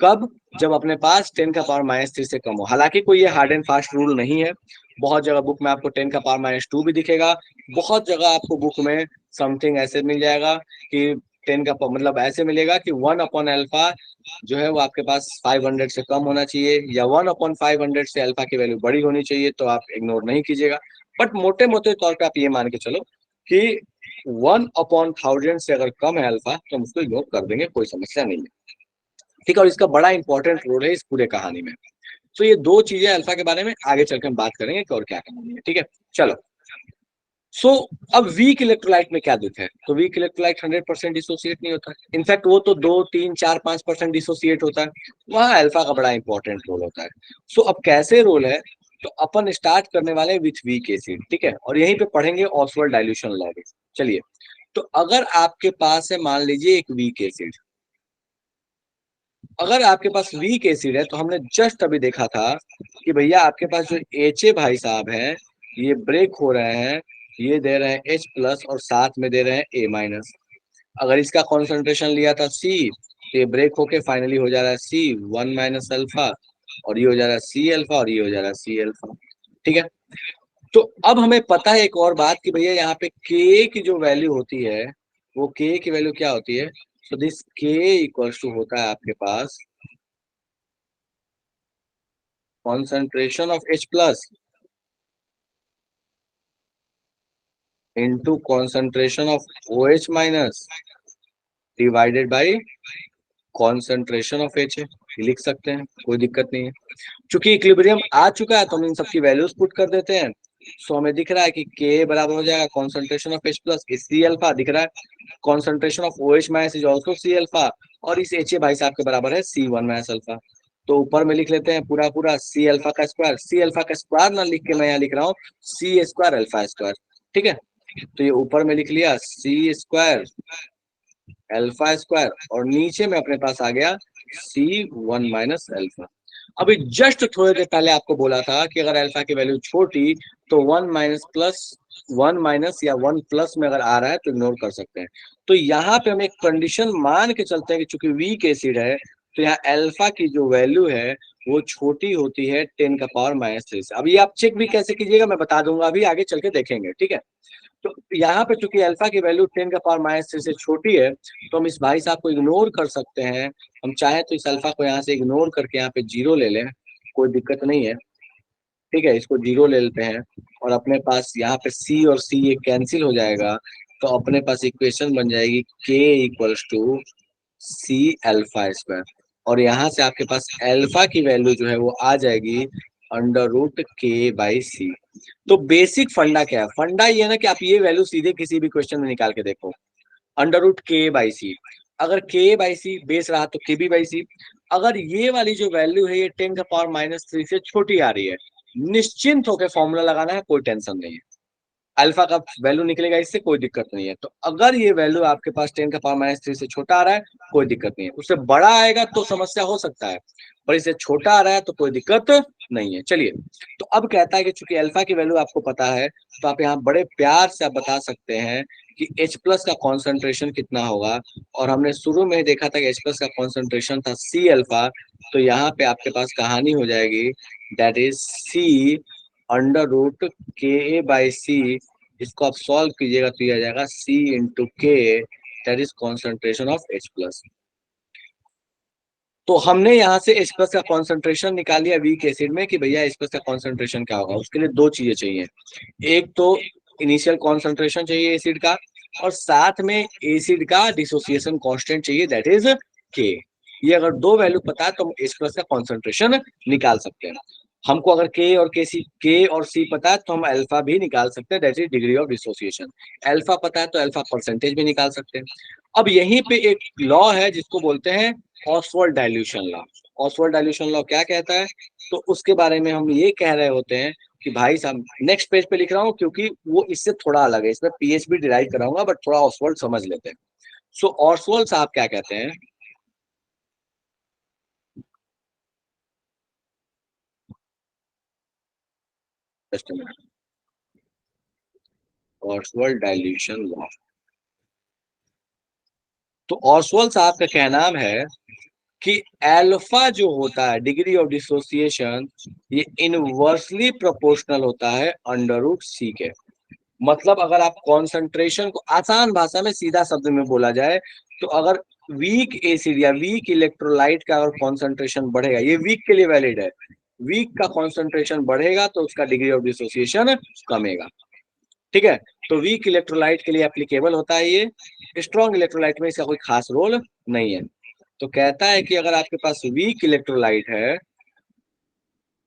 कब, जब अपने पास 10 का पावर -3 से कम हो। हालांकि कोई ये हार्ड एंड फास्ट रूल नहीं है, बहुत जगह बुक में आपको 10 का पावर -2 भी दिखेगा, बहुत जगह आपको बुक में समथिंग ऐसे मिल जाएगा कि 10 का मतलब ऐसे मिलेगा कि 1 अपॉन अल्फा जो है वो आपके पास 500 से कम होना चाहिए, या 1 अपॉन 500 से अल्फा की वैल्यू बड़ी होनी चाहिए, तो आप इग्नोर नहीं कीजिएगा। बट मोटे मोटे तौर पर आप ये मान के चलो कि 1 अपॉन 1000 से अगर कम है अल्फा तो हम उसको इग्नोर कर देंगे, कोई समस्या नहीं है, ठीक है। और इसका बड़ा इंपॉर्टेंट रोल है इस पूरे कहानी में। तो ये दो चीजें अल्फा के बारे में आगे चलकर हम बात करेंगे कि और क्या कहानी है, ठीक है। चलो, सो अब वीक इलेक्ट्रोलाइट में क्या दुख है, तो वीक इलेक्ट्रोलाइट 100% डिसोसिएट नहीं होता, इनफैक्ट वो तो 2, 3, 4, 5% डिसोसिएट होता है, वहां अल्फा का बड़ा इंपॉर्टेंट रोल होता है। सो अब कैसे रोल है, तो अपन स्टार्ट करने वाले विथ वीक एसिड, ठीक है, और यहीं पे पढ़ेंगे ऑसवर्ड डाइल्यूशन लॉ। चलिए, तो अगर आपके पास है मान लीजिए एक वीक एसिड, अगर आपके पास वीक एसिड है तो हमने जस्ट अभी देखा था कि भैया आपके पास जो एच भाई साहब हैं ये ब्रेक हो रहे हैं, ये दे रहे हैं H प्लस और साथ में दे रहे हैं A माइनस। अगर इसका कॉन्सेंट्रेशन लिया था C तो ये ब्रेक होके फाइनली हो जा रहा है C 1 माइनस अल्फा, और ये हो जा रहा है C अल्फा, और ये हो जा रहा है C अल्फा, ठीक है। तो अब हमें पता है एक और बात कि भैया यहाँ पे K की जो वैल्यू होती है वो के की वैल्यू क्या होती है? So this K equals to होता है आपके पास concentration of H plus into concentration of OH minus divided by concentration of H है। लिख सकते हैं, कोई दिक्कत नहीं है। चूंकि इक्विलिब्रियम आ चुका है तो हम इन सबकी वैल्यूज पुट कर देते हैं। सो हमें दिख रहा है कि के बराबर हो जाएगा concentration of H plus C alpha दिख रहा है, concentration of OH minus is also C alpha, और इस एच भाई साहब के बराबर है C1 माइनस अल्फा। तो ऊपर में लिख लेते हैं पूरा पूरा सी अल्फा का स्क्वायर, सी अल्फा का स्क्वायर ना लिख के मैं यहाँ लिख रहा हूँ सी स्क्वायर अल्फा स्क्वायर। ठीक है, तो ये ऊपर में लिख लिया सी स्क्वायर अल्फा स्क्वायर, और नीचे में अपने पास आ गया C1 माइनस अल्फा। अभी जस्ट थोड़ी देर पहले आपको बोला था कि अगर अल्फा की वैल्यू छोटी तो 1 माइनस या 1 प्लस में अगर आ रहा है तो इग्नोर कर सकते हैं। तो यहाँ पे हम एक कंडीशन मान के चलते हैं कि चूंकि वीक एसिड है तो यहाँ अल्फा की जो वैल्यू है वो छोटी होती है 10⁻³ से। अभी आप चेक भी कैसे कीजिएगा मैं बता दूंगा, अभी आगे चल के देखेंगे। ठीक है, तो यहाँ पे चूंकि अल्फा की वैल्यू 10⁻³ से छोटी है तो हम इस भाई साहब को इग्नोर कर सकते हैं। हम चाहे तो इस अल्फा को यहाँ से इग्नोर करके यहाँ पे 0 ले लें, कोई दिक्कत नहीं है। ठीक है, इसको 0 ले लेते हैं और अपने पास यहाँ पे C और C ये कैंसिल हो जाएगा, तो अपने पास इक्वेशन बन जाएगी K equals to C alpha square, और यहाँ से आपके पास अल्फा की वैल्यू जो है वो आ जाएगी √K/C। तो बेसिक फंडा क्या है? फंडा ये है ना कि आप ये वैल्यू सीधे किसी भी क्वेश्चन में निकाल के देखो, √K/C। अगर K/C बेस रहा तो KB/C। अगर ये वाली जो वैल्यू है ये 10⁻³ से छोटी आ रही है, निश्चिंत होकर फॉर्मूला लगाना है, कोई टेंशन नहीं है। अल्फा का वैल्यू निकलेगा, इससे कोई दिक्कत नहीं है। तो अगर ये वैल्यू आपके पास 10⁻³ से छोटा आ रहा है कोई दिक्कत नहीं है, उससे बड़ा आएगा तो समस्या हो सकता है, पर इससे छोटा आ रहा है तो कोई दिक्कत नहीं है। चलिए, तो अब कहता है कि चूंकि अल्फा की वैल्यू आपको पता है तो आप यहाँ बड़े प्यार से आप बता सकते हैं कि H प्लस का कॉन्सेंट्रेशन कितना होगा, और हमने शुरू में ही देखा था कि H प्लस का कॉन्सेंट्रेशन था C अल्फा। तो यहाँ पे आपके पास कहानी हो जाएगी दैट इज C √Ka/C। इसको आप सॉल्व कीजिएगा तो ये आ जाएगा C इंटू के, that is concentration of H plus. तो हमने यहाँ से H प्लस का कॉन्सेंट्रेशन निकाल लिया वीक एसिड में कि भैया H प्लस का कॉन्सेंट्रेशन क्या होगा। उसके लिए दो चीजें चाहिए, एक तो इनिशियल कॉन्सेंट्रेशन चाहिए एसिड का, और साथ में एसिड का डिसोसिएशन कांस्टेंट चाहिए दैट इज के। ये अगर दो वैल्यू पता है तो हम H प्लस का कॉन्सेंट्रेशन निकाल सकते हैं। हमको अगर के और सी पता है तो हम अल्फा भी निकाल सकते हैं that is degree of dissociation. Alpha पता है तो अल्फा परसेंटेज भी निकाल सकते हैं। अब यहीं पे एक लॉ है जिसको बोलते हैं Oswald dilution law. Ostwald dilution law क्या कहता है, तो उसके बारे में हम ये कह रहे होते हैं कि भाई साहब, नेक्स्ट पेज पे लिख रहा हूँ क्योंकि वो इससे थोड़ा अलग है, इसमें पीएच भी डिराइव कराऊंगा बट थोड़ा ऑसवाल्ड समझ लेते हैं। सो ऑसवाल्ड साहब क्या कहते हैं, just a minute, Oswald dilution law. तो ऑसवाल्ड साहब का कहना है कि अल्फा जो होता है डिग्री ऑफ डिसोसिएशन ये इनवर्सली प्रोपोर्शनल होता है √C के। मतलब अगर आप कॉन्सेंट्रेशन को आसान भाषा में सीधा शब्द में बोला जाए तो अगर वीक एसिड या वीक इलेक्ट्रोलाइट का अगर कॉन्सेंट्रेशन बढ़ेगा, ये वीक के लिए वैलिड है, वीक का कॉन्सेंट्रेशन बढ़ेगा तो उसका डिग्री ऑफ डिसोसिएशन कमेगा। ठीक है, तो वीक इलेक्ट्रोलाइट के लिए एप्लीकेबल होता है ये, स्ट्रॉन्ग इलेक्ट्रोलाइट में इसका कोई खास रोल नहीं है। तो कहता है कि अगर आपके पास वीक इलेक्ट्रोलाइट है,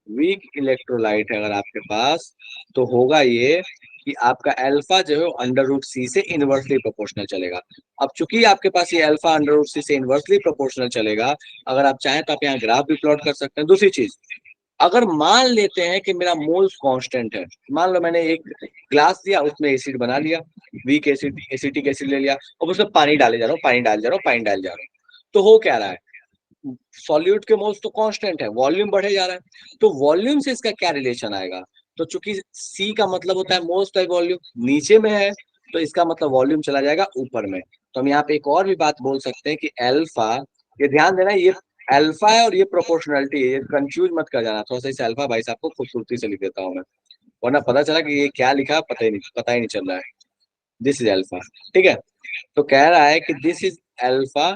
वीक इलेक्ट्रोलाइट है अगर आपके पास, तो होगा ये कि आपका अल्फा जो है √C से इनवर्सली प्रोपोर्शनल चलेगा। अब चूंकि आपके पास ये अल्फा √C से इनवर्सली प्रोपोर्शनल चलेगा, अगर आप चाहें तो आप यहाँ ग्राफ भी प्लॉट कर सकते हैं। दूसरी चीज, अगर मान लेते हैं कि मेरा मोल्स कांस्टेंट है, मान लो मैंने एक ग्लास दिया उसमें एसिड बना लिया, वीक एसिड एसिटिक एसिड ले लिया, और उसमें पानी डाले जा रहा हूँ, पानी डाल जा रहा हूँ, पानी डाल जा रहा हूँ, तो हो क्या रहा है, सॉल्यूट के मोल्स तो कांस्टेंट है, वॉल्यूम बढ़े जा रहा है, तो वॉल्यूम से इसका क्या रिलेशन आएगा, तो चूंकि सी का मतलब होता है मोल्स बाय वॉल्यूम, नीचे में है तो इसका मतलब वॉल्यूम चला जाएगा ऊपर में। तो हम यहाँ पे एक और भी बात बोल सकते हैं कि अल्फा, ये ध्यान देना ये अल्फा है और ये प्रोपोर्शनलिटी है, ये कंफ्यूज मत कर जाना। थोड़ा सा इस अल्फा भाई साहब को खूबसूरती से लिख देता हूँ मैं, वरना पता चला कि ये क्या लिखा पता ही नहीं चल रहा है। This is alpha. ठीक है, तो कह रहा है कि दिस इज अल्फा,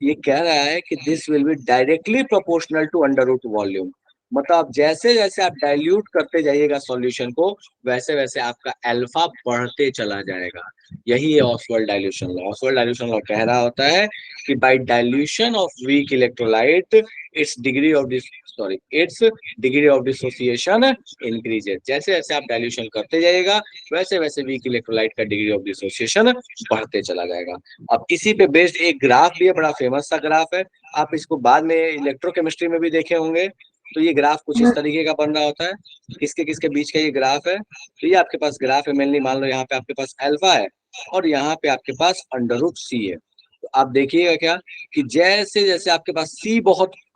ये कह रहा है कि this will be directly proportional to under root volume. मतलब जैसे जैसे आप डाइल्यूट करते जाइएगा सॉल्यूशन को, वैसे वैसे आपका अल्फा बढ़ते चला जाएगा। यही है Ostwald dilution law. Ostwald dilution law कह रहा होता है कि by dilution of weak electrolyte its degree of dissociation increases. जैसे जैसे आप डाइल्यूशन करते जाइएगा, वैसे वैसे वीक इलेक्ट्रोलाइट का डिग्री ऑफ डिसोसिएशन बढ़ते चला जाएगा। अब इसी पे बेस्ड एक ग्राफ भी है, बड़ा फेमस सा ग्राफ है, आप इसको बाद में इलेक्ट्रोकेमिस्ट्री में भी देखे होंगे। तो ये ग्राफ कुछ इस तरीके का बन रहा होता है, किसके किसके बीच का ये ग्राफ है। तो ये आपके पास ग्राफ है, मेनली मान लो यहाँ पे आपके पास अल्फा है और यहाँ पे आपके पास अंडर रूट सी है। तो आप देखिएगा क्या कि जैसे जैसे आपके पास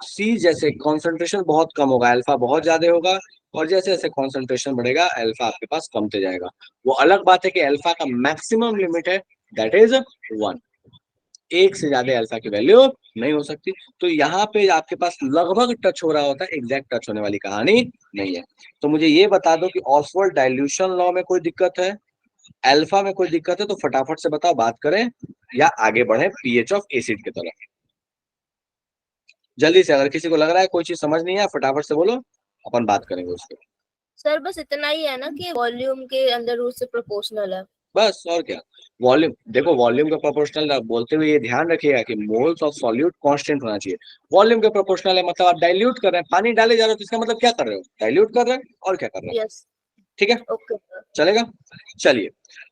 सी जैसे कॉन्सेंट्रेशन बहुत कम होगा, अल्फा बहुत ज्यादा होगा, और जैसे जैसे कॉन्सेंट्रेशन बढ़ेगा अल्फा आपके पास कमते जाएगा। वो अलग बात है कि अल्फा का मैक्सिमम लिमिट है, दैट इज 1। एक से ज्यादा अल्फा की वैल्यू नहीं हो सकती। तो यहाँ पे आपके पास लगभग टच हो रहा होता है, एग्जैक्ट टच होने वाली कहानी नहीं है। तो मुझे ये बता दो कि ऑसवाल्ड डाइल्यूशन लॉ में कोई दिक्कत है, अल्फा में कोई दिक्कत है, तो फटाफट से बताओ, बात करें या आगे बढ़े पीएच ऑफ एसिड की तरफ। जल्दी से, अगर किसी को लग रहा है कोई चीज समझ नहीं है, फटाफट से बोलो, अपन बात करेंगे उसको। सर बस इतना ही है ना कि वॉल्यूम के अंदर रूट से प्रोपोर्शनल है। बस और क्या। वॉल्यूम देखो, वॉल्यूम का प्रोपोर्शनल बोलते हुए ये ध्यान रखिएगा कि मोल्स ऑफ सॉल्यूट कांस्टेंट होना चाहिए। वॉल्यूम के प्रोपोर्शनल है मतलब आप डाइल्यूट कर रहे हैं, पानी डाले जा रहे हो, तो इसका मतलब क्या कर रहे हो, डाइल्यूट कर रहे हैं, और क्या कर रहे हैं। यस। ठीक है, ओके सर। चलेगा। चलिए,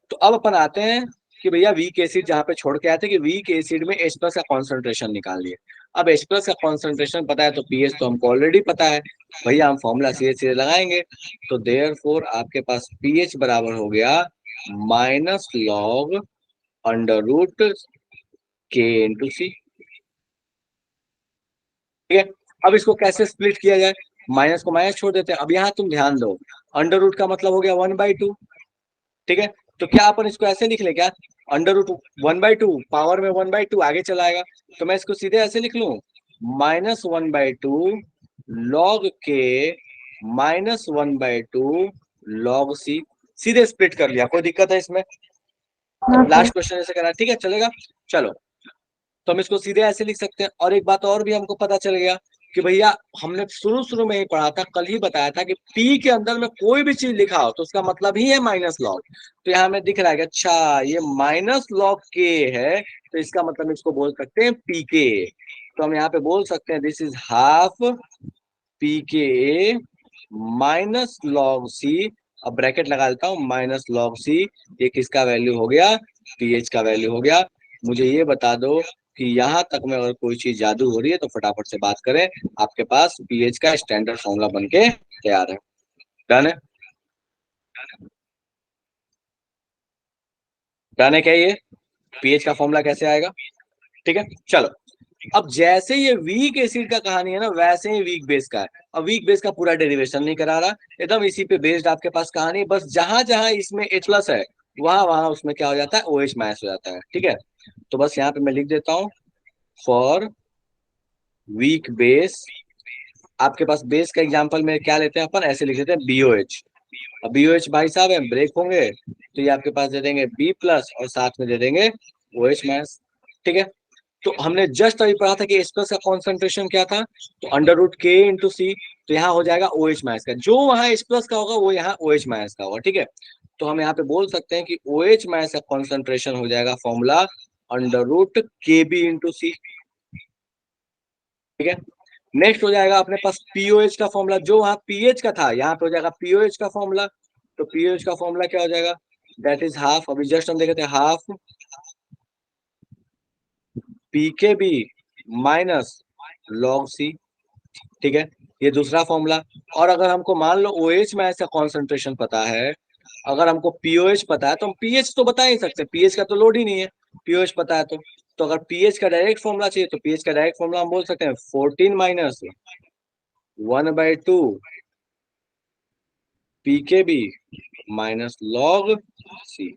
तो अब अपन आते हैं कि भैया वीक एसिड जहां पे छोड़ के आए थे कि वीक एसिड में H+ का कॉन्सेंट्रेशन निकाल लिए। अब H+ का कॉन्सेंट्रेशन पता है तो पीएच तो हमको ऑलरेडी पता है, भैया हम फॉर्मूला सीधे सीधे लगाएंगे। तो देयरफॉर आपके पास पीएच बराबर हो गया -log अंडर रूट के इंटू सी। ठीक है, अब इसको कैसे स्प्लिट किया जाए, माइनस को माइनस छोड़ देते हैं। अब यहाँ तुम ध्यान दो, अंडर रूट का मतलब हो गया 1/2। ठीक है, तो क्या अपन इसको ऐसे लिख ले क्या, अंडर रूट 1/2 पावर में 1/2 आगे चला आएगा, तो मैं इसको सीधे ऐसे लिख लूं -1/2 log के -1/2 log सी। सीधे स्प्लिट कर लिया, कोई दिक्कत है इसमें? लास्ट क्वेश्चन ऐसे करा, ठीक है चलेगा। चलो, तो हम इसको सीधे ऐसे लिख सकते हैं। और एक बात और भी हमको पता चल गया कि भैया हमने शुरू शुरू में ही पढ़ा था, कल ही बताया था कि पी के अंदर में कोई भी चीज लिखा हो तो उसका मतलब ही है माइनस लॉग। तो यहाँ हमें दिख रहा है कि अच्छा ये -log के है, तो इसका मतलब इसको बोल सकते हैं पी के। तो हम यहाँ पे बोल सकते हैं दिस इज हाफ पी के -log सी। अब ब्रैकेट लगा देता हूँ, -log सी, ये किसका वैल्यू हो गया, पीएच का वैल्यू हो गया। मुझे ये बता दो कि यहाँ तक में अगर कोई चीज जादू हो रही है तो फटाफट से बात करें, आपके पास पीएच का स्टैंडर्ड फॉर्मूला बन के तैयार है। डन है, डन है क्या ये, पीएच का फॉर्मूला कैसे आएगा? ठीक है, चलो। अब जैसे ये वीक एसिड का कहानी है ना, वैसे ही वीक बेस का है। अब वीक बेस का पूरा डेरिवेशन नहीं करा रहा, एकदम इसी पे बेस्ड आपके पास कहानी, बस जहां जहां इसमें H+ है वहां वहां उसमें क्या हो जाता है, OH- हो जाता है। ठीक है, तो बस यहाँ पे मैं लिख देता हूँ फॉर वीक बेस। आपके पास बेस का एग्जांपल में क्या लेते हैं अपन, ऐसे लिख देते हैं BOH। अब BOH भाई साहब है, ब्रेक होंगे तो ये आपके पास दे देंगे B+ और साथ में दे देंगे OH-। ठीक है, तो हमने जस्ट अभी पढ़ा था कि H+ का कॉन्सेंट्रेशन क्या था, तो अंडर रूट के इंटू सी। तो यहाँ हो जाएगा OH- का, जो वहां H+ का होगा वो यहाँ OH- का होगा। ठीक है, तो हम यहाँ पे बोल सकते हैं कि OH- का कॉन्सेंट्रेशन हो जाएगा formula under root KB into C. ठीक है, नेक्स्ट हो जाएगा अपने पास पीओएच का फॉर्मूला, जो वहां पीएच का था यहाँ पे हो जाएगा पीओएच का फॉर्मूला। तो पीओएच का फॉर्मूला क्या हो जाएगा, दैट इज हाफ, अभी जस्ट हम देखे थे, हाफ पीकेबी -log सी। ठीक है, ये दूसरा फॉर्मूला। और अगर हमको मान लो OH में ऐसा कॉन्सेंट्रेशन पता है, अगर हमको पीओएच पता है तो हम पीएच तो बता ही सकते हैं, पीएच का तो लोड ही नहीं है, पीओएच पता है तो अगर पीएच का डायरेक्ट फॉर्मूला चाहिए तो पीएच का डायरेक्ट फॉर्मूला हम बोल सकते हैं 14 - 1/2 पीकेबी -log सी।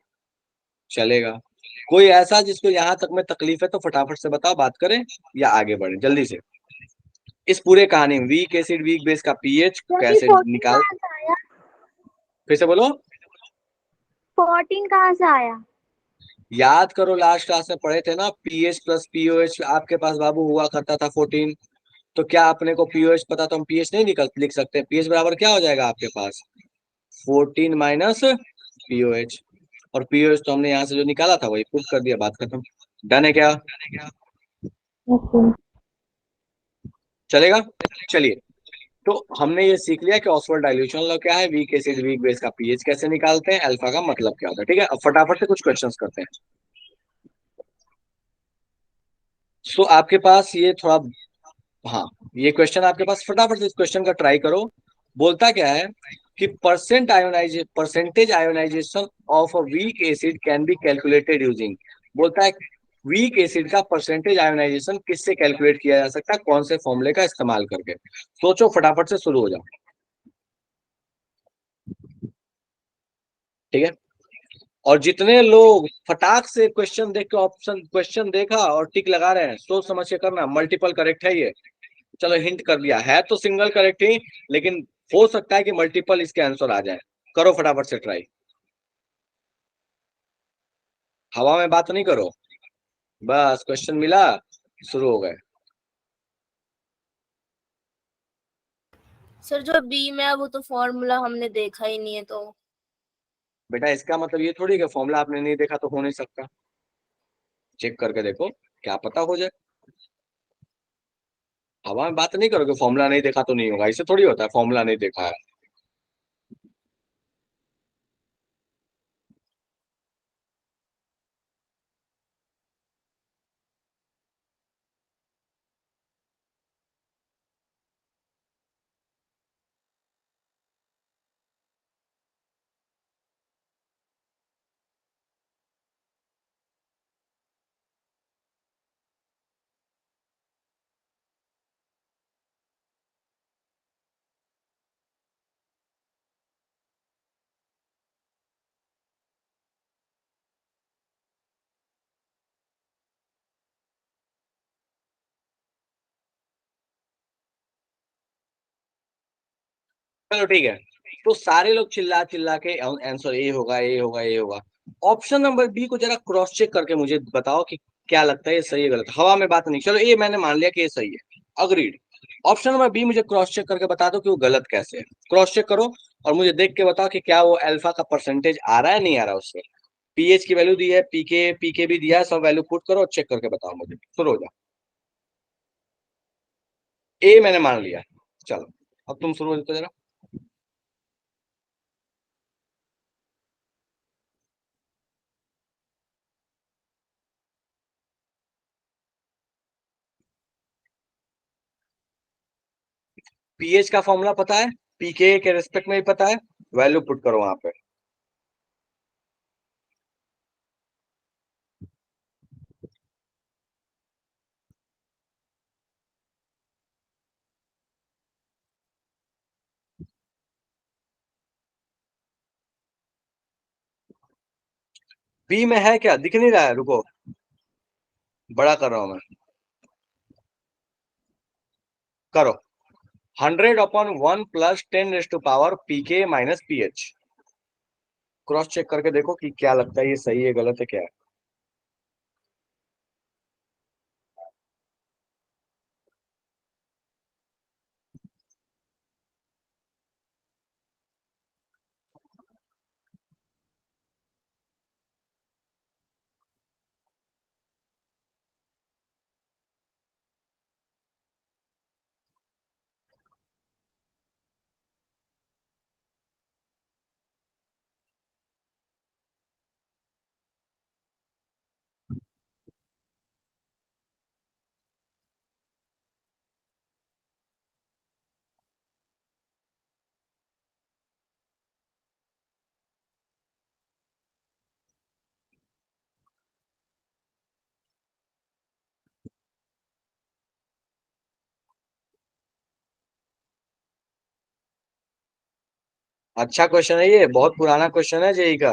चलेगा, कोई ऐसा जिसको यहां तक में तकलीफ है तो फटाफट से बताओ, बात करें या आगे बढ़े जल्दी से। इस पूरे कहानी में वीक एसिड वीक बेस का पीएच कैसे निकाल, फिर से बोलो, 14 कहाँ से आया? याद करो लास्ट क्लास में पढ़े थे ना, पीएच प्लस पीओएच आपके पास बाबू हुआ करता था 14। तो क्या अपने को पीओएच पता, तो हम पीएच नहीं निकल लिख सकते? पीएच बराबर क्या हो जाएगा आपके पास? 14 माइनस पीओएच। और पीओएच तो हमने यहाँ से जो निकाला था वही पुट कर दिया, बात खत्म। डन है क्या? ओके। चलेगा? चलिए, तो हमने ये सीख लिया कि ऑसवर्ड डाइल्यूशन लॉ क्या है, वीक एसिड वीक बेस का पीएच कैसे निकालते हैं, अल्फा का मतलब क्या होता है। ठीक है, अब फटाफट से कुछ क्वेश्चंस करते हैं। सो आपके पास ये थोड़ा, हाँ, ये क्वेश्चन आपके पास, फटाफट से इस क्वेश्चन का ट्राई करो। बोलता क्या है कि percentage ionization of a weak acid can be calculated using. बोलता है वीक एसिड का परसेंटेज आयोनाइजेशन किससे कैलकुलेट किया जा सकता है, कौन से फॉर्मूले का इस्तेमाल करके। सोचो, फटाफट से शुरू हो जाओ। ठीक है, और जितने लोग फटाक से क्वेश्चन देख के ऑप्शन क्वेश्चन देखा और टिक लगा रहे हैं, सोच समझ के करना, मल्टीपल करेक्ट है ये। चलो हिंट कर दिया है, तो सिंगल करेक्ट ही, लेकिन हो सकता है कि मल्टीपल इसके आंसर आ जाए। करो फटाफट से ट्राई, हवा में बात नहीं करो, बस क्वेश्चन मिला, शुरू हो गए। सर जो बी में है वो तो फॉर्मूला हमने देखा ही नहीं है, तो बेटा इसका मतलब ये थोड़ी कि फॉर्मूला आपने नहीं देखा तो हो नहीं सकता। चेक करके देखो, क्या पता हो जाए। हवा में बात नहीं करोगे, फॉर्मूला नहीं देखा तो नहीं होगा, इसे थोड़ी होता है फॉर्मूला नहीं देखा है। चलो ठीक है, तो सारे लोग चिल्ला चिल्ला के आंसर ए होगा, ए होगा, ए होगा। ऑप्शन नंबर बी को जरा क्रॉस चेक करके मुझे बताओ कि क्या लगता है, ये सही है गलत। हवा में बात नहीं, चलो ये मैंने मान लिया कि ये सही है, अग्रीड। ऑप्शन नंबर बी मुझे क्रॉस चेक करके बता दो कि वो गलत कैसे है। क्रॉस चेक करो और मुझे देख के बताओ कि क्या वो अल्फा का परसेंटेज आ रहा है, नहीं आ रहा उससे। पीएच की वैल्यू दी है, पीके पीके भी दिया है, सब वैल्यू पुट करो और चेक करके बताओ मुझे, शुरू हो जाओ। ए मैंने मान लिया, चलो अब तुम शुरू हो जाओ जरा। पीएच का फॉर्मूला पता है, पीके के रेस्पेक्ट में भी पता है, वैल्यू पुट करो वहां पे। बी में है क्या, दिख नहीं रहा है, रुको बड़ा कर रहा हूं मैं। करो, 100/1 + 10⁻⁴ पीके माइनस पीएच। क्रॉस चेक करके देखो कि क्या लगता है, ये सही है गलत है क्या है। अच्छा क्वेश्चन है ये, बहुत पुराना क्वेश्चन है जेई का,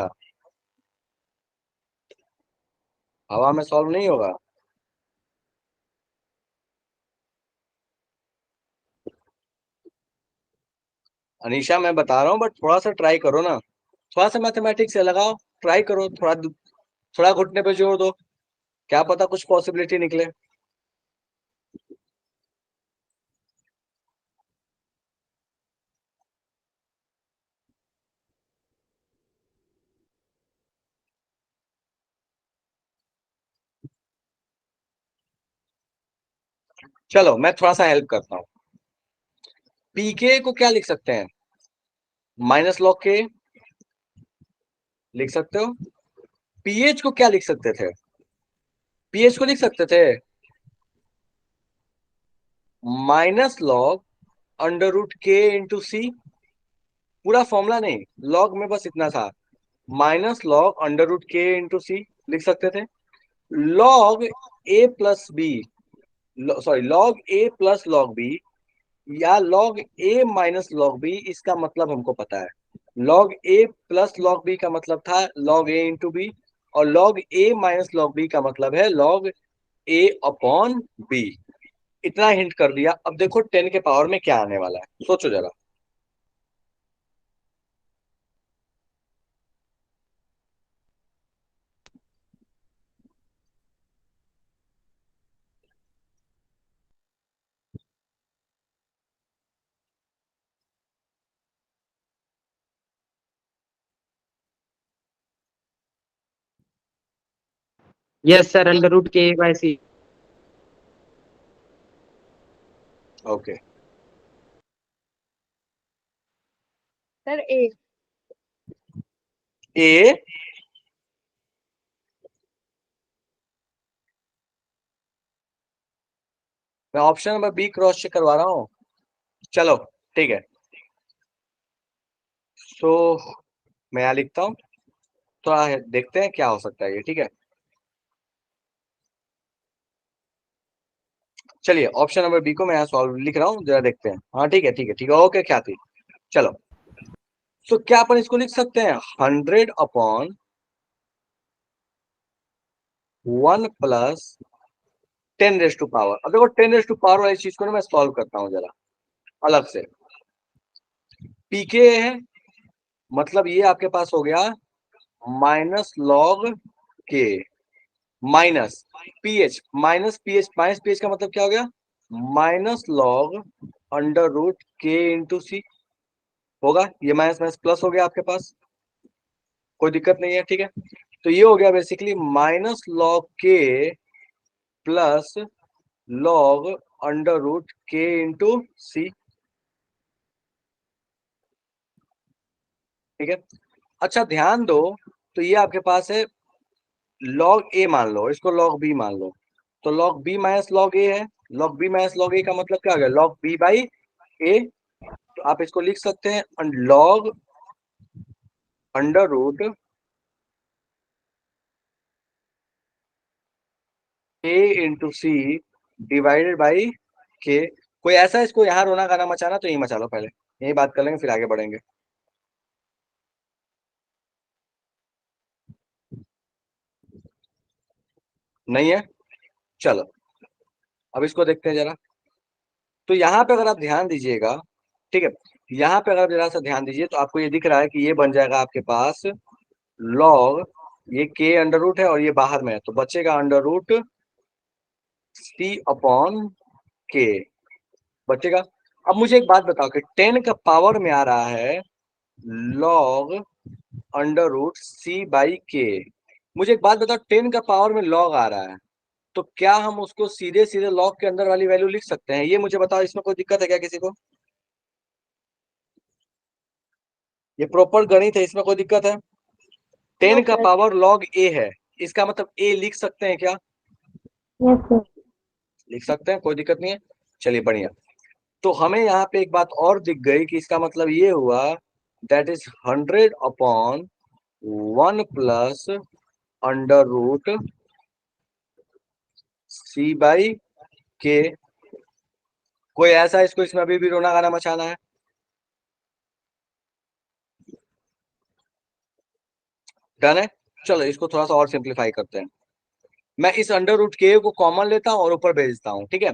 हवा में सॉल्व नहीं होगा। अनीशा मैं बता रहा हूँ, बट थोड़ा सा ट्राई करो ना, थोड़ा सा मैथमेटिक्स से लगाओ, ट्राई करो थोड़ा। थोड़ा घुटने पे जोर दो, क्या पता कुछ पॉसिबिलिटी निकले। चलो मैं थोड़ा सा हेल्प करता हूँ। पीके को क्या लिख सकते हैं, माइनस लॉग के लिख सकते हो। पीएच को क्या लिख सकते थे, पीएच को लिख सकते थे माइनस लॉग अंडर रूट के इंटू सी। पूरा फॉर्मूला नहीं, लॉग में बस इतना था, माइनस लॉग अंडर रूट के इंटू सी लिख सकते थे। लॉग ए प्लस बी, सॉरी लॉग ए प्लस लॉग बी या लॉग ए माइनस लॉग बी, इसका मतलब हमको पता है। लॉग ए प्लस लॉग बी का मतलब था लॉग ए इंटू बी, और लॉग ए माइनस लॉग बी का मतलब है लॉग ए अपॉन बी। इतना हिंट कर दिया, अब देखो 10 के पावर में क्या आने वाला है, सोचो जरा। यस सर, अंडर रूट के by C. Okay, sir A. A मैं option number B cross check करवा रहा हूँ। चलो ठीक है, तो मैं यहाँ लिखता हूँ, थोड़ा देखते हैं क्या हो सकता है ये, ठीक है। चलिए ऑप्शन नंबर बी को मैं यहाँ सॉल्व लिख रहा हूँ, जरा देखते हैं। हाँ ठीक है ठीक है ठीक है, ओके क्या थी। चलो तो क्या अपन इसको लिख सकते हैं 100 upon 1 plus 10 raise to power. अब देखो 10 रेज टू पावर वाली चीज को ना मैं सॉल्व करता हूँ जरा अलग से। पीके है, मतलब ये आपके पास हो गया माइनस लॉग के माइनस पीएच, माइनस पीएच का मतलब क्या हो गया, माइनस लॉग अंडर रूट के इंटू सी होगा। ये माइनस माइनस प्लस हो गया आपके पास, कोई दिक्कत नहीं है, ठीक है। तो ये हो गया बेसिकली माइनस लॉग के प्लस लॉग अंडर रूट के इंटू सी, ठीक है। अच्छा ध्यान दो, तो ये आपके पास है लॉग ए मान लो, इसको लॉग बी मान लो, तो लॉग बी माइनस लॉग ए है। लॉग बी माइनस लॉग ए का मतलब क्या हो गया, लॉग बी बाई ए। तो आप इसको लिख सकते हैं log under root A into C divided by K. कोई ऐसा इसको यहाँ रोना गाना मचाना तो यही मचा लो, पहले यही बात कर लेंगे फिर आगे बढ़ेंगे। नहीं है, चलो अब इसको देखते हैं जरा। तो यहाँ पे अगर आप ध्यान दीजिएगा, ठीक है, यहाँ पे अगर आप जरा सा ध्यान दीजिए तो आपको ये दिख रहा है कि ये बन जाएगा आपके पास लॉग, ये के अंडर रूट है और ये बाहर में है, तो बचेगा अंडर रूट सी अपॉन के बचेगा। अब मुझे एक बात बताओ कि 10 का पावर में आ रहा है log under root C by K. मुझे एक बात बताओ, 10 का पावर में लॉग आ रहा है, तो क्या हम उसको सीधे सीधे लॉग के अंदर वाली वैल्यू लिख सकते हैं, ये मुझे बताओ, इसमें कोई दिक्कत है क्या किसी को। ये प्रॉपर गणित है, इसमें कोई दिक्कत है। 10 का सर। पावर लॉग ए है, इसका मतलब ए लिख सकते हैं क्या, यस सर। लिख सकते हैं, कोई दिक्कत नहीं है। चलिए बढ़िया, तो हमें यहाँ पे एक बात और दिख गई कि इसका मतलब ये हुआ that is 100 upon 1 plus under root C by K. कोई ऐसा इसको इसमें अभी भी रोना गाना मचाना है, डन है। चलो इसको थोड़ा सा और सिंप्लीफाई करते हैं। मैं इस अंडर रूट के को कॉमन लेता हूँ और ऊपर भेजता हूँ, ठीक है।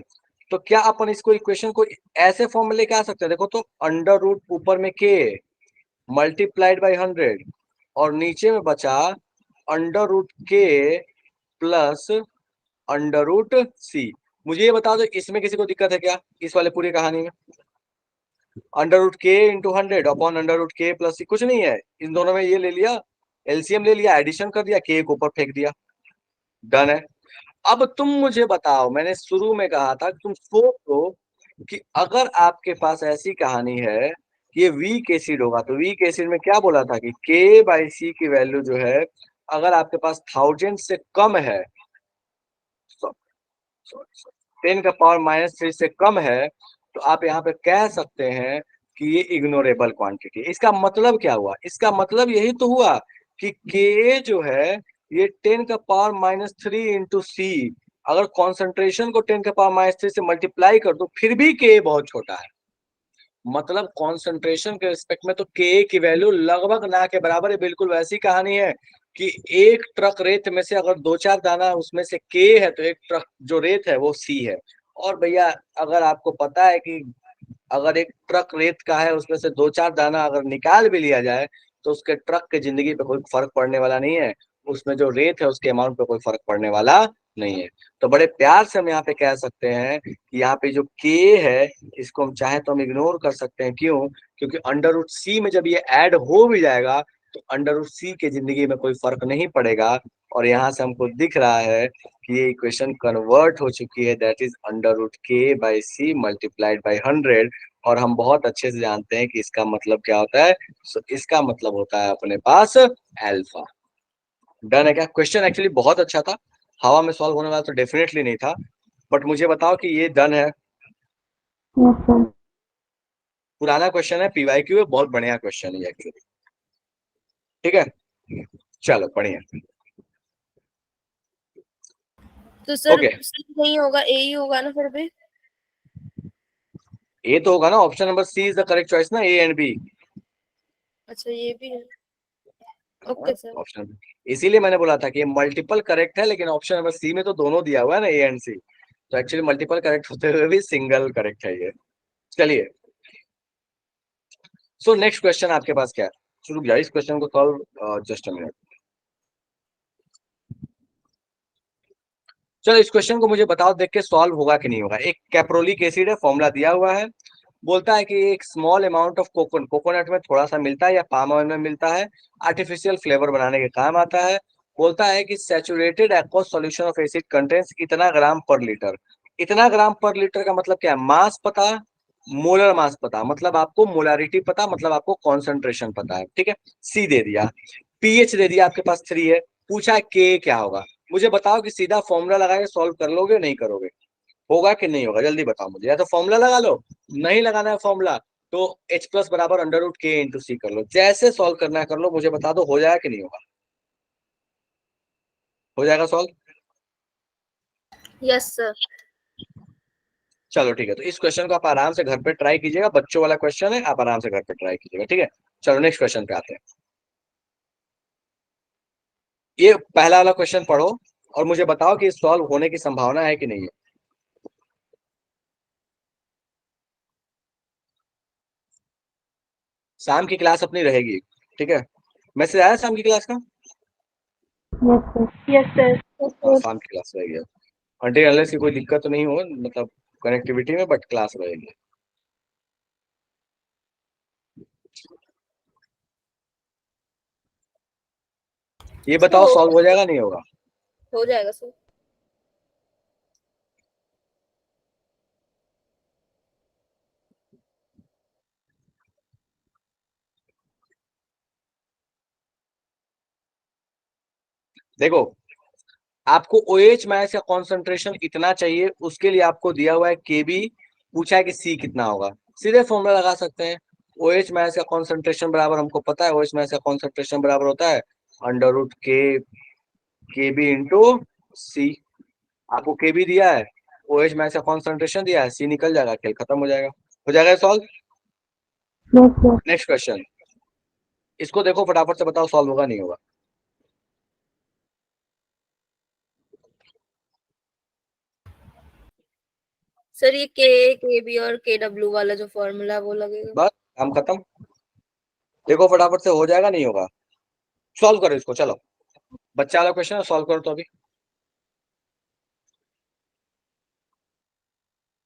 तो क्या अपन इसको इक्वेशन को ऐसे फॉर्म में लेके आ सकते हैं, देखो तो अंडर रूट ऊपर में के मल्टीप्लाइड बाई 100 और नीचे में बचा अंडर रूट के प्लस अंडर रूट सी। मुझे ये बता दो इसमें किसी को दिक्कत है क्या, इस वाले पूरी कहानी में? अंडर रूट के इंटू 100 अपॉन अंडर रूट के प्लस सी, कुछ नहीं है। इन दोनों में ये ले लिया, एलसीएम ले लिया, एडिशन कर दिया, के को ऊपर फेंक दिया, डन है। अब तुम मुझे बताओ, मैंने शुरू में कहा था कि तुम सोचो कि अगर आपके पास ऐसी कहानी है कि ये वीक एसिड होगा, तो वीक एसिड में क्या बोला था कि के बाई सी की वैल्यू जो है अगर आपके पास 1000 से कम है, 10⁻³ से कम है, तो आप यहाँ पे कह सकते हैं कि ये इग्नोरेबल क्वांटिटी। इसका मतलब क्या हुआ? इसका मतलब यही तो हुआ कि के जो है ये 10⁻³ इंटू सी, अगर कॉन्सेंट्रेशन को 10⁻³ से मल्टीप्लाई कर दो फिर भी के बहुत छोटा है। मतलब कॉन्सेंट्रेशन के रिस्पेक्ट में तो के की वैल्यू लगभग ना के बराबर है। बिल्कुल वैसी कहानी है कि एक ट्रक रेत में से अगर 2-4 दाना उसमें से के है, तो एक ट्रक जो रेत है वो सी है। और भैया अगर आपको पता है कि अगर एक ट्रक रेत का है, उसमें से 2-4 दाना अगर निकाल भी लिया जाए तो उसके ट्रक के जिंदगी पे कोई फर्क पड़ने वाला नहीं है, उसमें जो रेत है उसके अमाउंट पे कोई फर्क पड़ने वाला नहीं है। तो बड़े प्यार से हम यहाँ पे कह सकते हैं कि यहाँ पे जो के है इसको हम चाहे तो हम इग्नोर कर सकते हैं। क्यों? क्योंकि अंडर रूट सी में जब ये ऐड हो भी जाएगा तो अंडर रूट सी के जिंदगी में कोई फर्क नहीं पड़ेगा। और यहाँ से हमको दिख रहा है कि ये इक्वेशन कन्वर्ट हो चुकी है, दैट इज अंडर रूट के बाई सी मल्टीप्लाइड बाई 100। और हम बहुत अच्छे से जानते हैं कि इसका मतलब क्या होता है। सो इसका मतलब होता है अपने पास अल्फा। डन है क्या? क्वेश्चन एक्चुअली बहुत अच्छा था, हवा में सॉल्व होने वाला तो डेफिनेटली नहीं था, बट मुझे बताओ कि ये डन है। पुराना क्वेश्चन है, पीवाईक्यू है, बहुत बढ़िया क्वेश्चन है एक्चुअली। ठीक है, चलो बढ़िया। तो सर ओके, सी नहीं होगा, ए ही होगा ना फिर भी? ए तो होगा ना, option number C is the correct choice ना, ए एंड बी। अच्छा ये भी है, ओके सर। ऑप्शन, इसीलिए मैंने बोला था कि ये मल्टीपल करेक्ट है, लेकिन ऑप्शन नंबर सी में तो दोनों दिया हुआ है ना, ए एंड सी। तो एक्चुअली मल्टीपल करेक्ट होते हुए भी सिंगल करेक्ट है ये। चलिए, सो नेक्स्ट क्वेश्चन आपके पास क्या है? शुरू किया इस क्वेश्चन को सॉल्व, जस्ट अ मिनट। चलो इस क्वेश्चन को मुझे बताओ, देख के सॉल्व होगा कि नहीं होगा। एक कैप्रोलिक एसिड है, फॉर्मूला दिया हुआ है, बोलता है कि एक स्मॉल अमाउंट ऑफ कोकोनट में थोड़ा सा मिलता है या पाम ऑयल में मिलता है, आर्टिफिशियल फ्लेवर बनाने के काम आता है। बोलता है कि saturated aqueous solution of acid contains इतना ग्राम पर लीटर। इतना ग्राम पर लीटर का मतलब क्या है? मास पता, मोलर मास पता, मतलब आपको मोलारिटी पता, मतलब आपको कॉन्सेंट्रेशन पता है। ठीक है, सी दे दिया, पीएच दे दिया, आपके पास 3 है, पूछा है के क्या होगा। मुझे बताओ कि सीधा फॉर्मूला लगा के सॉल्व कर लोगे नहीं करोगे? होगा कि नहीं होगा जल्दी बताओ मुझे। या तो फॉर्मूला लगा लो, नहीं लगाना है फॉर्मूला तो एच प्लस बराबर अंडर रूट के इंटू सी कर लो, जैसे सॉल्व करना है कर लो। मुझे बता दो हो जाएगा कि नहीं होगा? हो जाएगा सॉल्व? Yes sir. चलो ठीक है, तो इस क्वेश्चन को आप आराम से घर पे ट्राई कीजिएगा, बच्चों वाला क्वेश्चन है, आप आराम से घर पे ट्राई कीजिएगा। ठीक है, चलो नेक्स्ट क्वेश्चन पे आते हैं। ये पहला वाला क्वेश्चन पढ़ो और मुझे बताओ कि सॉल्व होने की संभावना है कि नहीं है। शाम की क्लास अपनी रहेगी, ठीक है? मैसेज आया शाम की क्लास का? Yes sir. हाँ, शाम की क्लास रहेगी अंटिल अनलेस की कोई दिक्कत तो नहीं हो, मतलब कनेक्टिविटी में, बट क्लास रहेगी। ये सर बताओ सॉल्व हो जाएगा नहीं होगा? हो जाएगा सर। देखो, आपको OH मैच का कॉन्सेंट्रेशन इतना चाहिए, उसके लिए आपको दिया हुआ है KB, पूछा है कि C कितना होगा। सीधे फॉर्मूला लगा सकते हैं। OH मैच का कॉन्सेंट्रेशन बराबर, हमको पता है OH मैच का कॉन्सेंट्रेशन बराबर होता है अंडर रूट KB इंटू सी। आपको KB दिया है, OH मैच का कॉन्सेंट्रेशन दिया है, C निकल जाएगा, खेल खत्म हो जाएगा। हो जाएगा सॉल्व। नेक्स्ट क्वेश्चन, इसको देखो फटाफट से बताओ सॉल्व होगा नहीं होगा। सर ये के बी और KW वाला जो फॉर्मूला वो लगेगा। बस काम खत्म। देखो फटाफट से हो जाएगा नहीं होगा, सॉल्व करो इसको, चलो। बच्चा वाला क्वेश्चन सॉल्व करो तो अभी।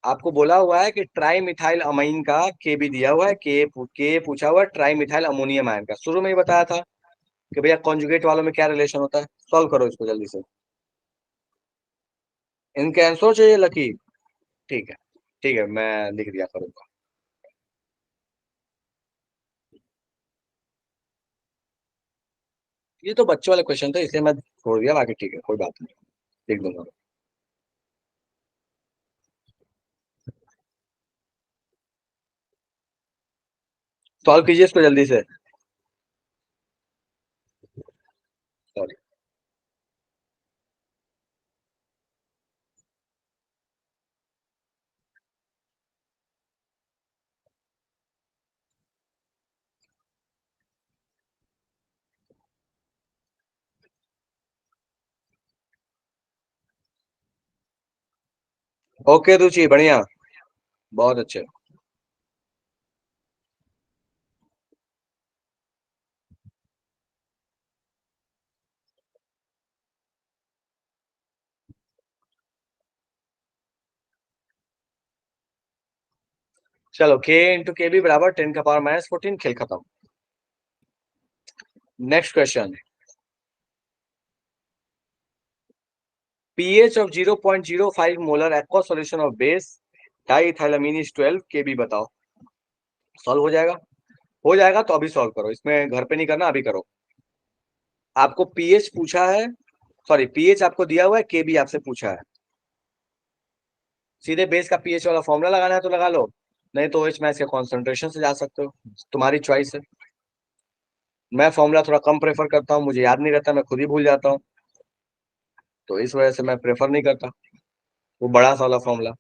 आपको बोला हुआ है कि ट्राई मिथाइल अमाइन का के भी दिया हुआ है, के पूछा हुआ है ट्राई मिथाइल अमोनियम आयन का। शुरू में ही बताया था कि भैया कॉन्जुगेट वालों में क्या रिलेशन होता है। सॉल्व करो इसको जल्दी से। इनके आंसर चाहिए लकी। ठीक है, ठीक है, मैं लिख दिया करूंगा। ये तो बच्चों वाले क्वेश्चन थे इसलिए मैं छोड़ दिया, बाकी ठीक है कोई बात नहीं, लिख दूंगा। सॉल्व कीजिए इसको जल्दी से। सॉरी। ओके रुचि, बढ़िया, बहुत अच्छे। चलो के इंटू के बी बराबर 10⁻⁻14, खेल खत्म। Next question. pH of 0.05 molar aqueous solution of base diethylamine is 12 KB बताओ। सॉल्व हो जाएगा? हो जाएगा तो अभी सॉल्व करो, इसमें घर पे नहीं करना, अभी करो। आपको पीएच पूछा है, सॉरी पीएच आपको दिया हुआ है, केबी आपसे पूछा है। सीधे बेस का पीएच वाला फॉर्मूला लगाना है तो लगा लो, नहीं तो OH मैच के कॉन्सेंट्रेशन से जा सकते हो, तुम्हारी चॉइस है। मैं फॉर्मूला थोड़ा कम प्रेफर करता हूँ, मुझे याद नहीं रहता, मैं खुद ही भूल जाता हूँ, तो इस वजह से मैं प्रेफर नहीं करता वो बड़ा सा वाला formula.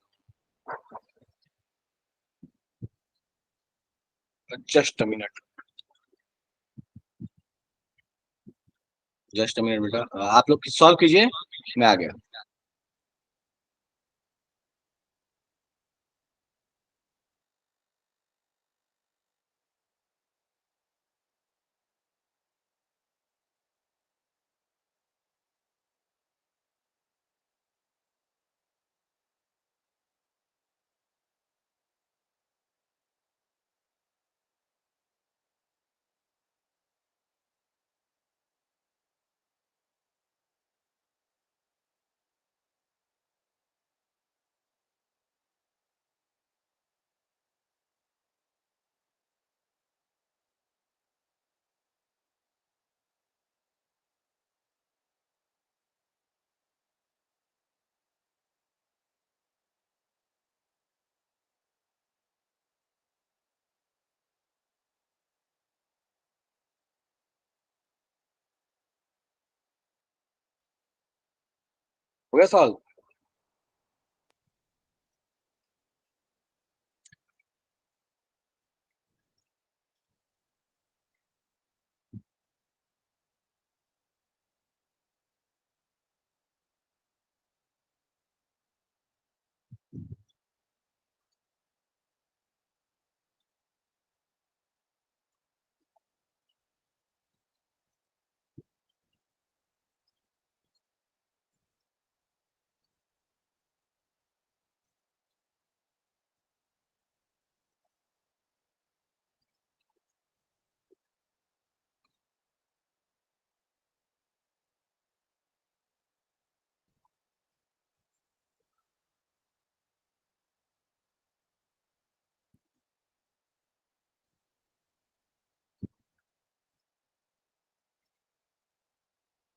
Just a minute, just a minute बेटा, आप लोग सॉल्व कीजिए, मैं आ गया। हो गया सॉल्व?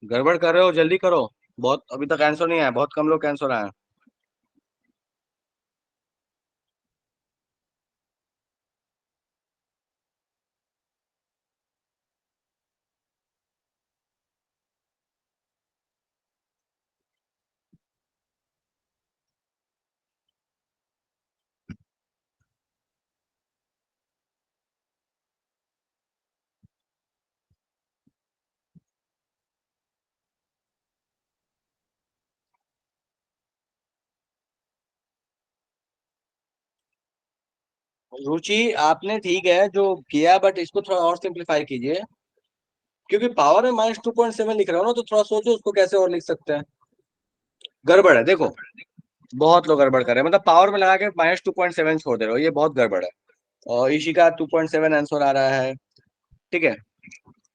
गड़बड़ कर रहे हो, जल्दी करो, बहुत अभी तक आंसर नहीं आया, बहुत कम लोग आंसर आया। रुचि आपने ठीक है जो किया, बट इसको थोड़ा और सिंप्लीफाई कीजिए। क्योंकि पावर में -2.7 लिख रहा हूँ ना, तो थोड़ा सोचो उसको कैसे और लिख सकते हैं। गड़बड़ है, देखो बहुत लोग गड़बड़ कर रहे हैं, मतलब पावर में लगा के -2.7 छोड़ दे रहे हो, ये बहुत गड़बड़ है। और इसी का 2.7 आंसर आ रहा है, ठीक है।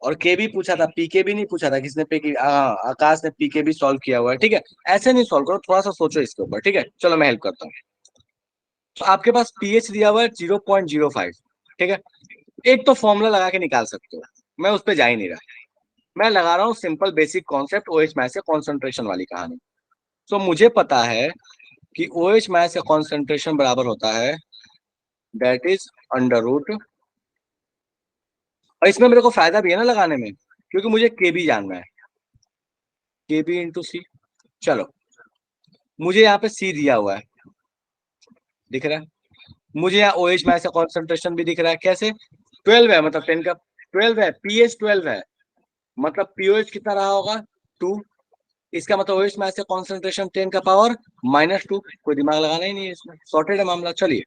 और के भी पूछा था, पीके भी नहीं पूछा था, किसने पे की, हाँ आकाश ने पीके भी सॉल्व किया हुआ है, ठीक है। ऐसे नहीं सॉल्व करो, थोड़ा सा सोचो इसके ऊपर, ठीक है। चलो मैं हेल्प करता हूँ। तो आपके पास पीएच दिया हुआ है 0.05, ठीक है। एक तो फॉर्मूला लगा के निकाल सकते हो, मैं उस पर जा ही नहीं रहा, मैं लगा रहा हूँ simple basic concept OH math से कॉन्सेंट्रेशन वाली कहानी। तो मुझे पता है कि OH मैथ से कॉन्सेंट्रेशन बराबर होता है दैट इज अंडर रूट, और इसमें मेरे को फायदा भी है ना लगाने में, क्योंकि मुझे के बी जानना है, के बी इंटू सी। चलो मुझे यहाँ पे सी दिया हुआ है, दिख रहा है मुझे, यहाँ OH मैथ से कॉन्सेंट्रेशन भी दिख रहा है, कैसे 12 है, मतलब 10 का 12 है, पीएच 12 है, मतलब पीओएच कितना रहा होगा 2, इसका मतलब OH मैथ से कॉन्सेंट्रेशन 10 का पावर -2। कोई दिमाग लगाना ही नहीं है इसमें, सॉर्टेड है मामला। चलिए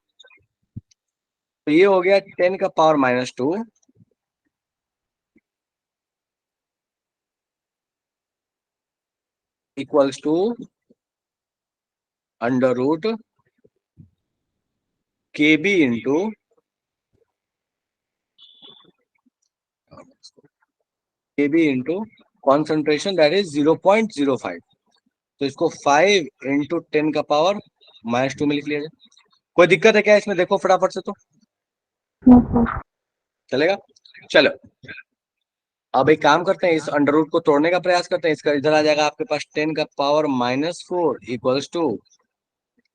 तो ये हो गया 10 का power -2 equals to under root K B into concentration that is 0.05। तो इसको 5 इंटू 10 का पावर -2 में लिख लिया जाए। कोई दिक्कत है क्या इसमें, देखो फटाफट से तो चलेगा। चलो अब एक काम करते हैं, इस अंडर रूट को तोड़ने का प्रयास करते हैं। इसका इधर आ जाएगा आपके पास 10 का पावर -4 इक्वल्स टू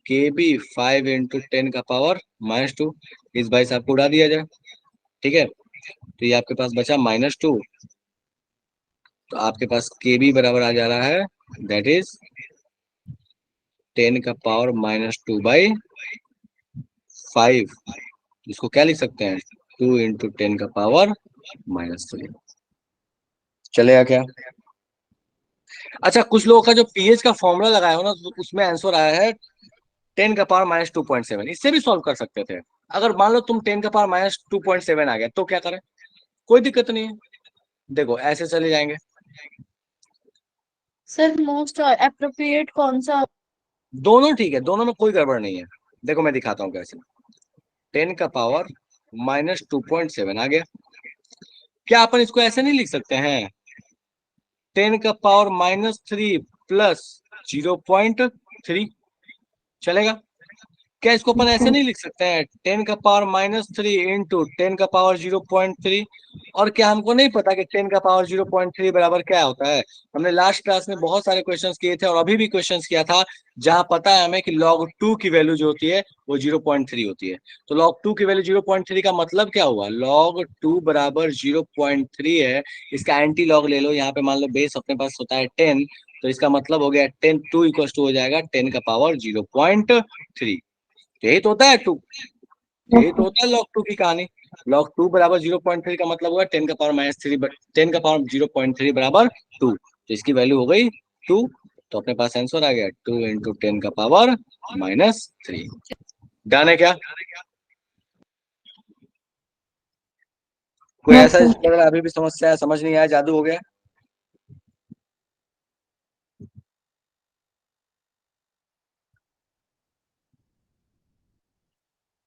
के बी 5 इंटू 10 का पावर -2। इस भाई साहब को उड़ा दिया जाए, ठीक है। तो ये आपके पास बचा -2, तो आपके पास के बी बराबर आ जा रहा है दैट इज 10 का पावर -2/5। इसको क्या लिख सकते हैं, 2 इंटू 10 का पावर -3। चलेगा क्या? अच्छा कुछ लोगों का जो पीएच का फॉर्मूला लगाया हो ना, तो उसमें आंसर आया है 10 का पावर -2.7। इससे भी सॉल्व कर सकते थे। अगर मान लो तुम 10 का पावर -2.7 आ गया तो क्या करें, कोई दिक्कत नहीं है, देखो ऐसे चले जाएंगे। सर मोस्ट अप्रोप्रिएट कौन सा? दोनों ठीक है, दोनों में कोई गड़बड़ नहीं है। देखो मैं दिखाता हूँ कैसे। 10 का पावर -2.7 आ गया, क्या अपन इसको ऐसे नहीं लिख सकते हैं, 10 का पावर -3 प्लस 0.3, चलेगा क्या? इसको अपन ऐसे नहीं लिख सकते हैं 10 का पावर -3 इंटू 10 का पावर 0.3? और क्या हमको नहीं पता कि 10 का पावर 0.3 बराबर क्या होता है? हमने लास्ट क्लास में बहुत सारे क्वेश्चंस किए थे और अभी भी क्वेश्चंस किया था, जहां पता है हमें कि log 2 की वैल्यू जो होती है वो 0.3 होती है। तो log 2 की वैल्यू 0.3 का मतलब क्या हुआ, log 2 बराबर 0.3 है। इसका एंटी लॉग ले लो, यहाँ पे मान लो बेस अपने पास होता है 10, तो इसका मतलब हो गया 10 2 इक्वल टू हो जाएगा 10 का पावर 0.3। यही तो होता है 2, यही तो होता है log 2 की कहानी। log 2 बराबर 0.3 का मतलब हुआ 10 का पावर -3, 10 का पावर 0.3 बराबर 2, तो इसकी वैल्यू हो गई 2। तो अपने पास आंसर आ गया 2 इंटू 10 का पावर -3। डन है क्या? कोई ऐसा लग रहा है अभी भी समस्या है, समझ नहीं आया, जादू हो गया?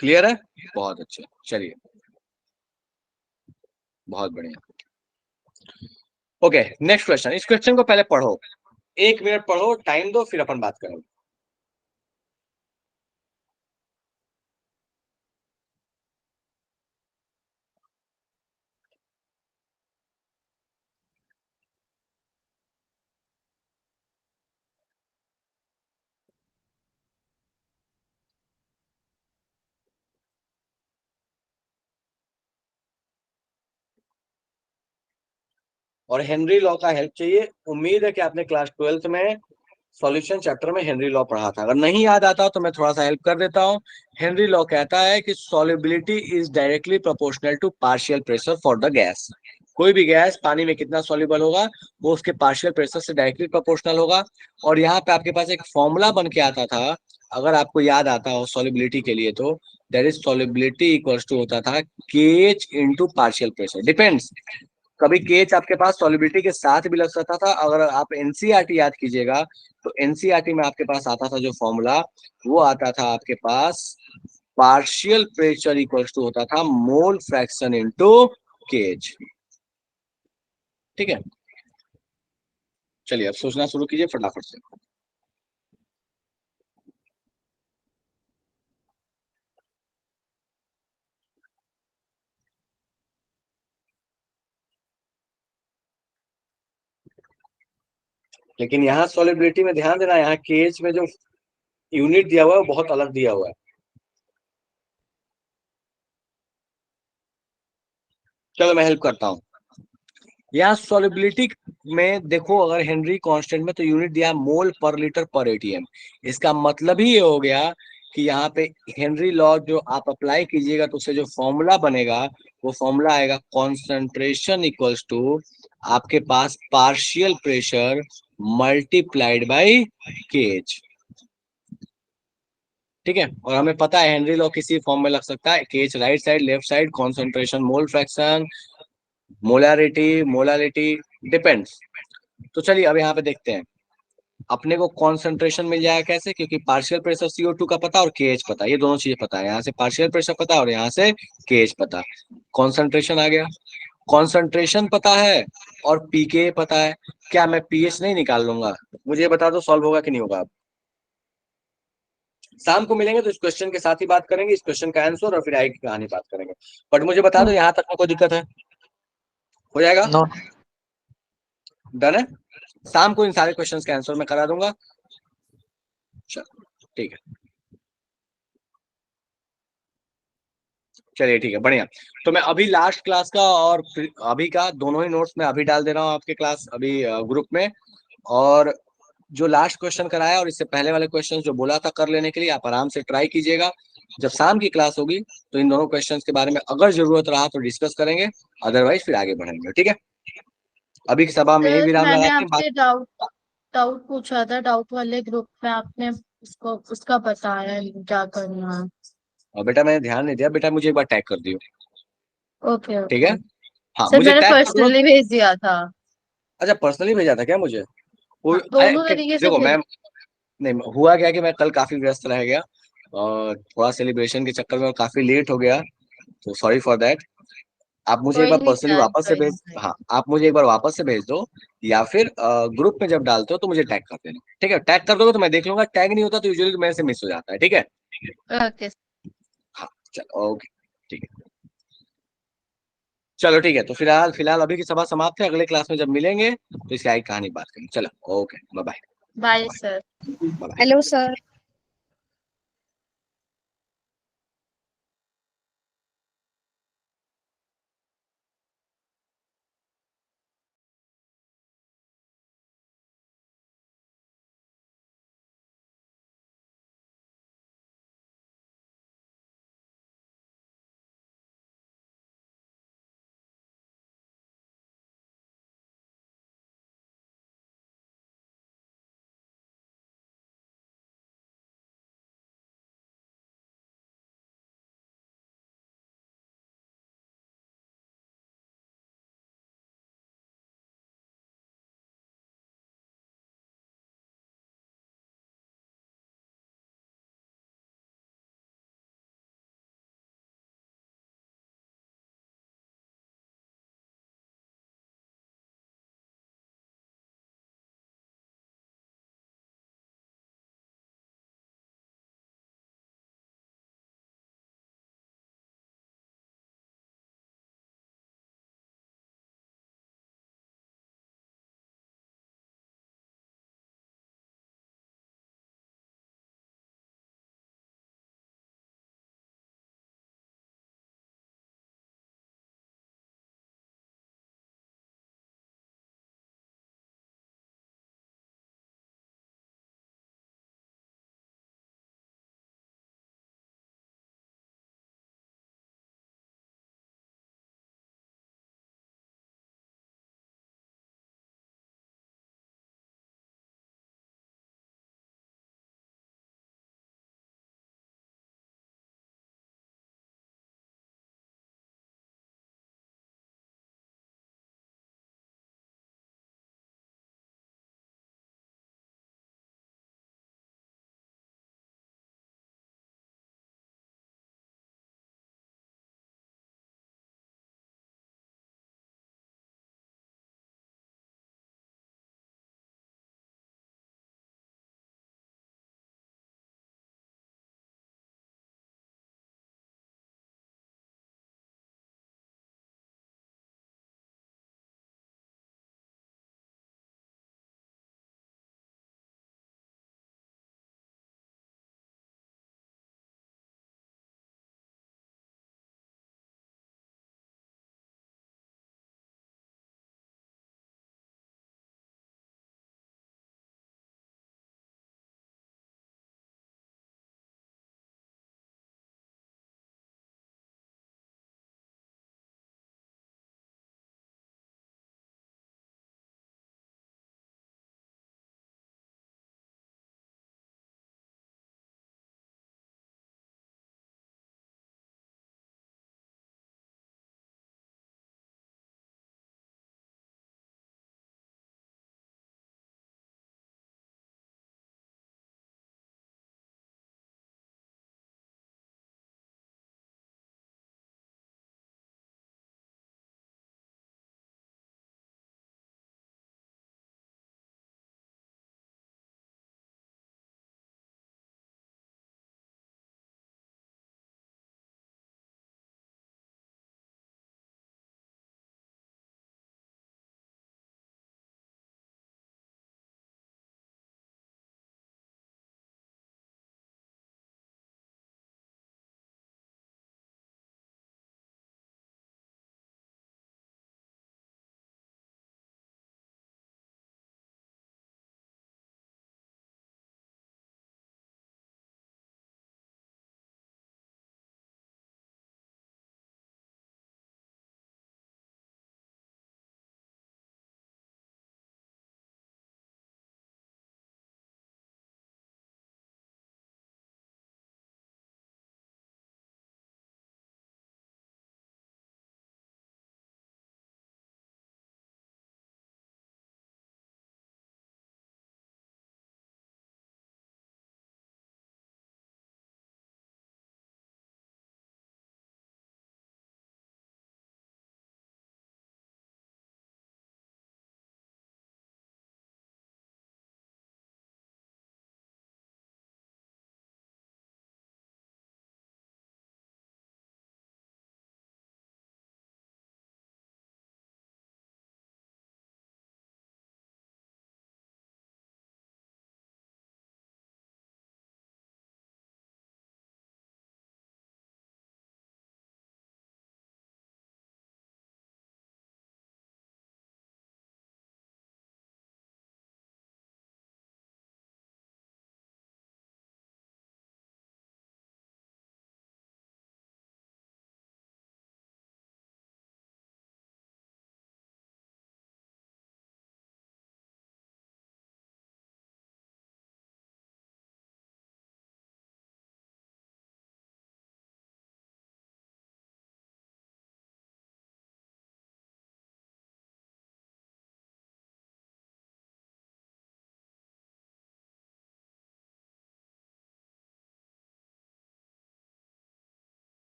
क्लियर है? बहुत अच्छे, चलिए बहुत बढ़िया। Okay next question. इस क्वेश्चन को पहले पढ़ो, 1 मिनट पढ़ो, टाइम दो, फिर अपन बात करेंगे। और हेनरी लॉ का हेल्प चाहिए। उम्मीद है कि आपने क्लास 12th में सॉल्यूशन चैप्टर में हेनरी लॉ पढ़ा था, अगर नहीं याद आता तो मैं थोड़ा सा हेल्प कर देता हूँ। हेनरी लॉ कहता है कि solubility is directly proportional to partial pressure for the gas. कोई भी गैस पानी में कितना सॉल्युबल होगा वो उसके पार्शियल प्रेशर से डायरेक्टली प्रोपोर्शनल होगा। और यहाँ पे आपके पास एक फॉर्मूला बन के आता था, अगर आपको याद आता हो सॉल्युबिलिटी के लिए, तो that is solubility equals to होता था K H into partial pressure, depends कभी केच आपके पास सॉलिबिलिटी के साथ भी लग सकता था। अगर आप एनसीईआरटी याद कीजिएगा तो एनसीईआरटी में आपके पास आता था जो फॉर्मूला, वो आता था आपके पास पार्शियल प्रेशर इक्वल्स टू होता था मोल फ्रैक्शन इनटू केज। ठीक है, चलिए अब सोचना शुरू कीजिए फटाफट से। लेकिन यहाँ सॉलिबिलिटी में ध्यान देना, यहाँ केज में जो यूनिट दिया हुआ है वो बहुत अलग दिया हुआ है। चलो मैं हेल्प करता हूँ। यहाँ सॉलिबिलिटी में देखो, अगर हेनरी कांस्टेंट में तो यूनिट दिया मोल पर लीटर पर एटीएम। इसका मतलब ही ये हो गया कि यहाँ पे हेनरी लॉ जो आप अप्लाई कीजिएगा तो उससे जो फॉर्मूला बनेगा वो फॉर्मूला आएगा कॉन्सेंट्रेशन इक्वल्स टू आपके पास पार्शियल प्रेशर मल्टीप्लाइड बाई केज। ठीक है, और हमें पता है हेनरी लॉ किसी फॉर्म में लग सकता है, केज right side left side, concentration mole fraction, molarity depends. तो चलिए अब यहाँ पे देखते हैं अपने को कॉन्सेंट्रेशन मिल जाएगा कैसे, क्योंकि पार्शियल प्रेशर CO2 का पता और केएच पता, ये दोनों चीजें पता है। यहाँ से पार्शियल प्रेशर पता और यहाँ से केएच पता। कॉन्सेंट्रेशन आ गया, कॉन्सेंट्रेशन पता है और पीके पता है। क्या मैं पीएच नहीं निकाल लूंगा? मुझे ये बता दो सॉल्व होगा कि नहीं होगा। अब शाम को मिलेंगे तो इस क्वेश्चन के साथ ही बात करेंगे, इस क्वेश्चन का आंसर और फिर आगे की कहानी बात करेंगे। बट मुझे बता दो यहाँ तक में कोई दिक्कत है? हो जाएगा? नो। डन है। शाम को इन सारे क्वेश्चंस के आंसर मैं करा दूंगा। चलो ठीक है, चलिए ठीक है, बढ़िया। तो मैं अभी लास्ट क्लास का और अभी का दोनों ही नोट्स मैं अभी डाल दे रहा हूँ आपके क्लास अभी ग्रुप में। और जो लास्ट क्वेश्चन कराया और इससे पहले वाले क्वेश्चन जो बोला था कर लेने के लिए, आप आराम से ट्राई कीजिएगा। जब शाम की क्लास होगी तो इन दोनों क्वेश्चंस के बारे में अगर जरूरत रहा तो डिस्कस करेंगे, अदरवाइज फिर आगे बढ़ेंगे। ठीक है, अभी की सभा में यही सर विराम मैंने लगाते हैं। आपसे डाउट डाउट पूछा था, डाउट वाले ग्रुप में आपने उसको उसका बताया नहीं क्या करना है। और बेटा मैंने ध्यान नहीं दिया, बेटा मुझे एक बार टैग कर दियो। ओके ठीक है, ओके। हाँ सर मुझे मैंने टैग कर दो। पर्सनली भेज दिया था। अच्छा पर्सनली भेजा था क्या मुझे? हाँ, दोनों तरीके से देखो भेज। मैम, नहीं हुआ क्या कि मैं कल काफी व्यस्त रह गया और थोड़ा सेलिब्रेशन के चक्कर में काफी लेट हो गया, तो सॉरी फॉर दैट। आप मुझे एक कोई बार नहीं पर्सनली सर, वापस से कोई भेज, नहीं। हाँ आप मुझे एक बार वापस से भेज दो, या फिर ग्रुप में जब डालते हो तो मुझे टैग कर देना। ठीक है, टैग कर दोगे तो मैं देख लूंगा, टैग नहीं होता तो यूजुअली मेरे से मिस हो जाता है। ठीक है, ओके। हाँ चलो ओके ठीक है। चलो ठीक है, तो फिलहाल फिलहाल अभी की सभा समाप्त है, अगले क्लास में जब मिलेंगे तो इसकी आगे कहानी बात करेंगे। चलो okay, bye bye. Bye sir. Bye. Hello sir.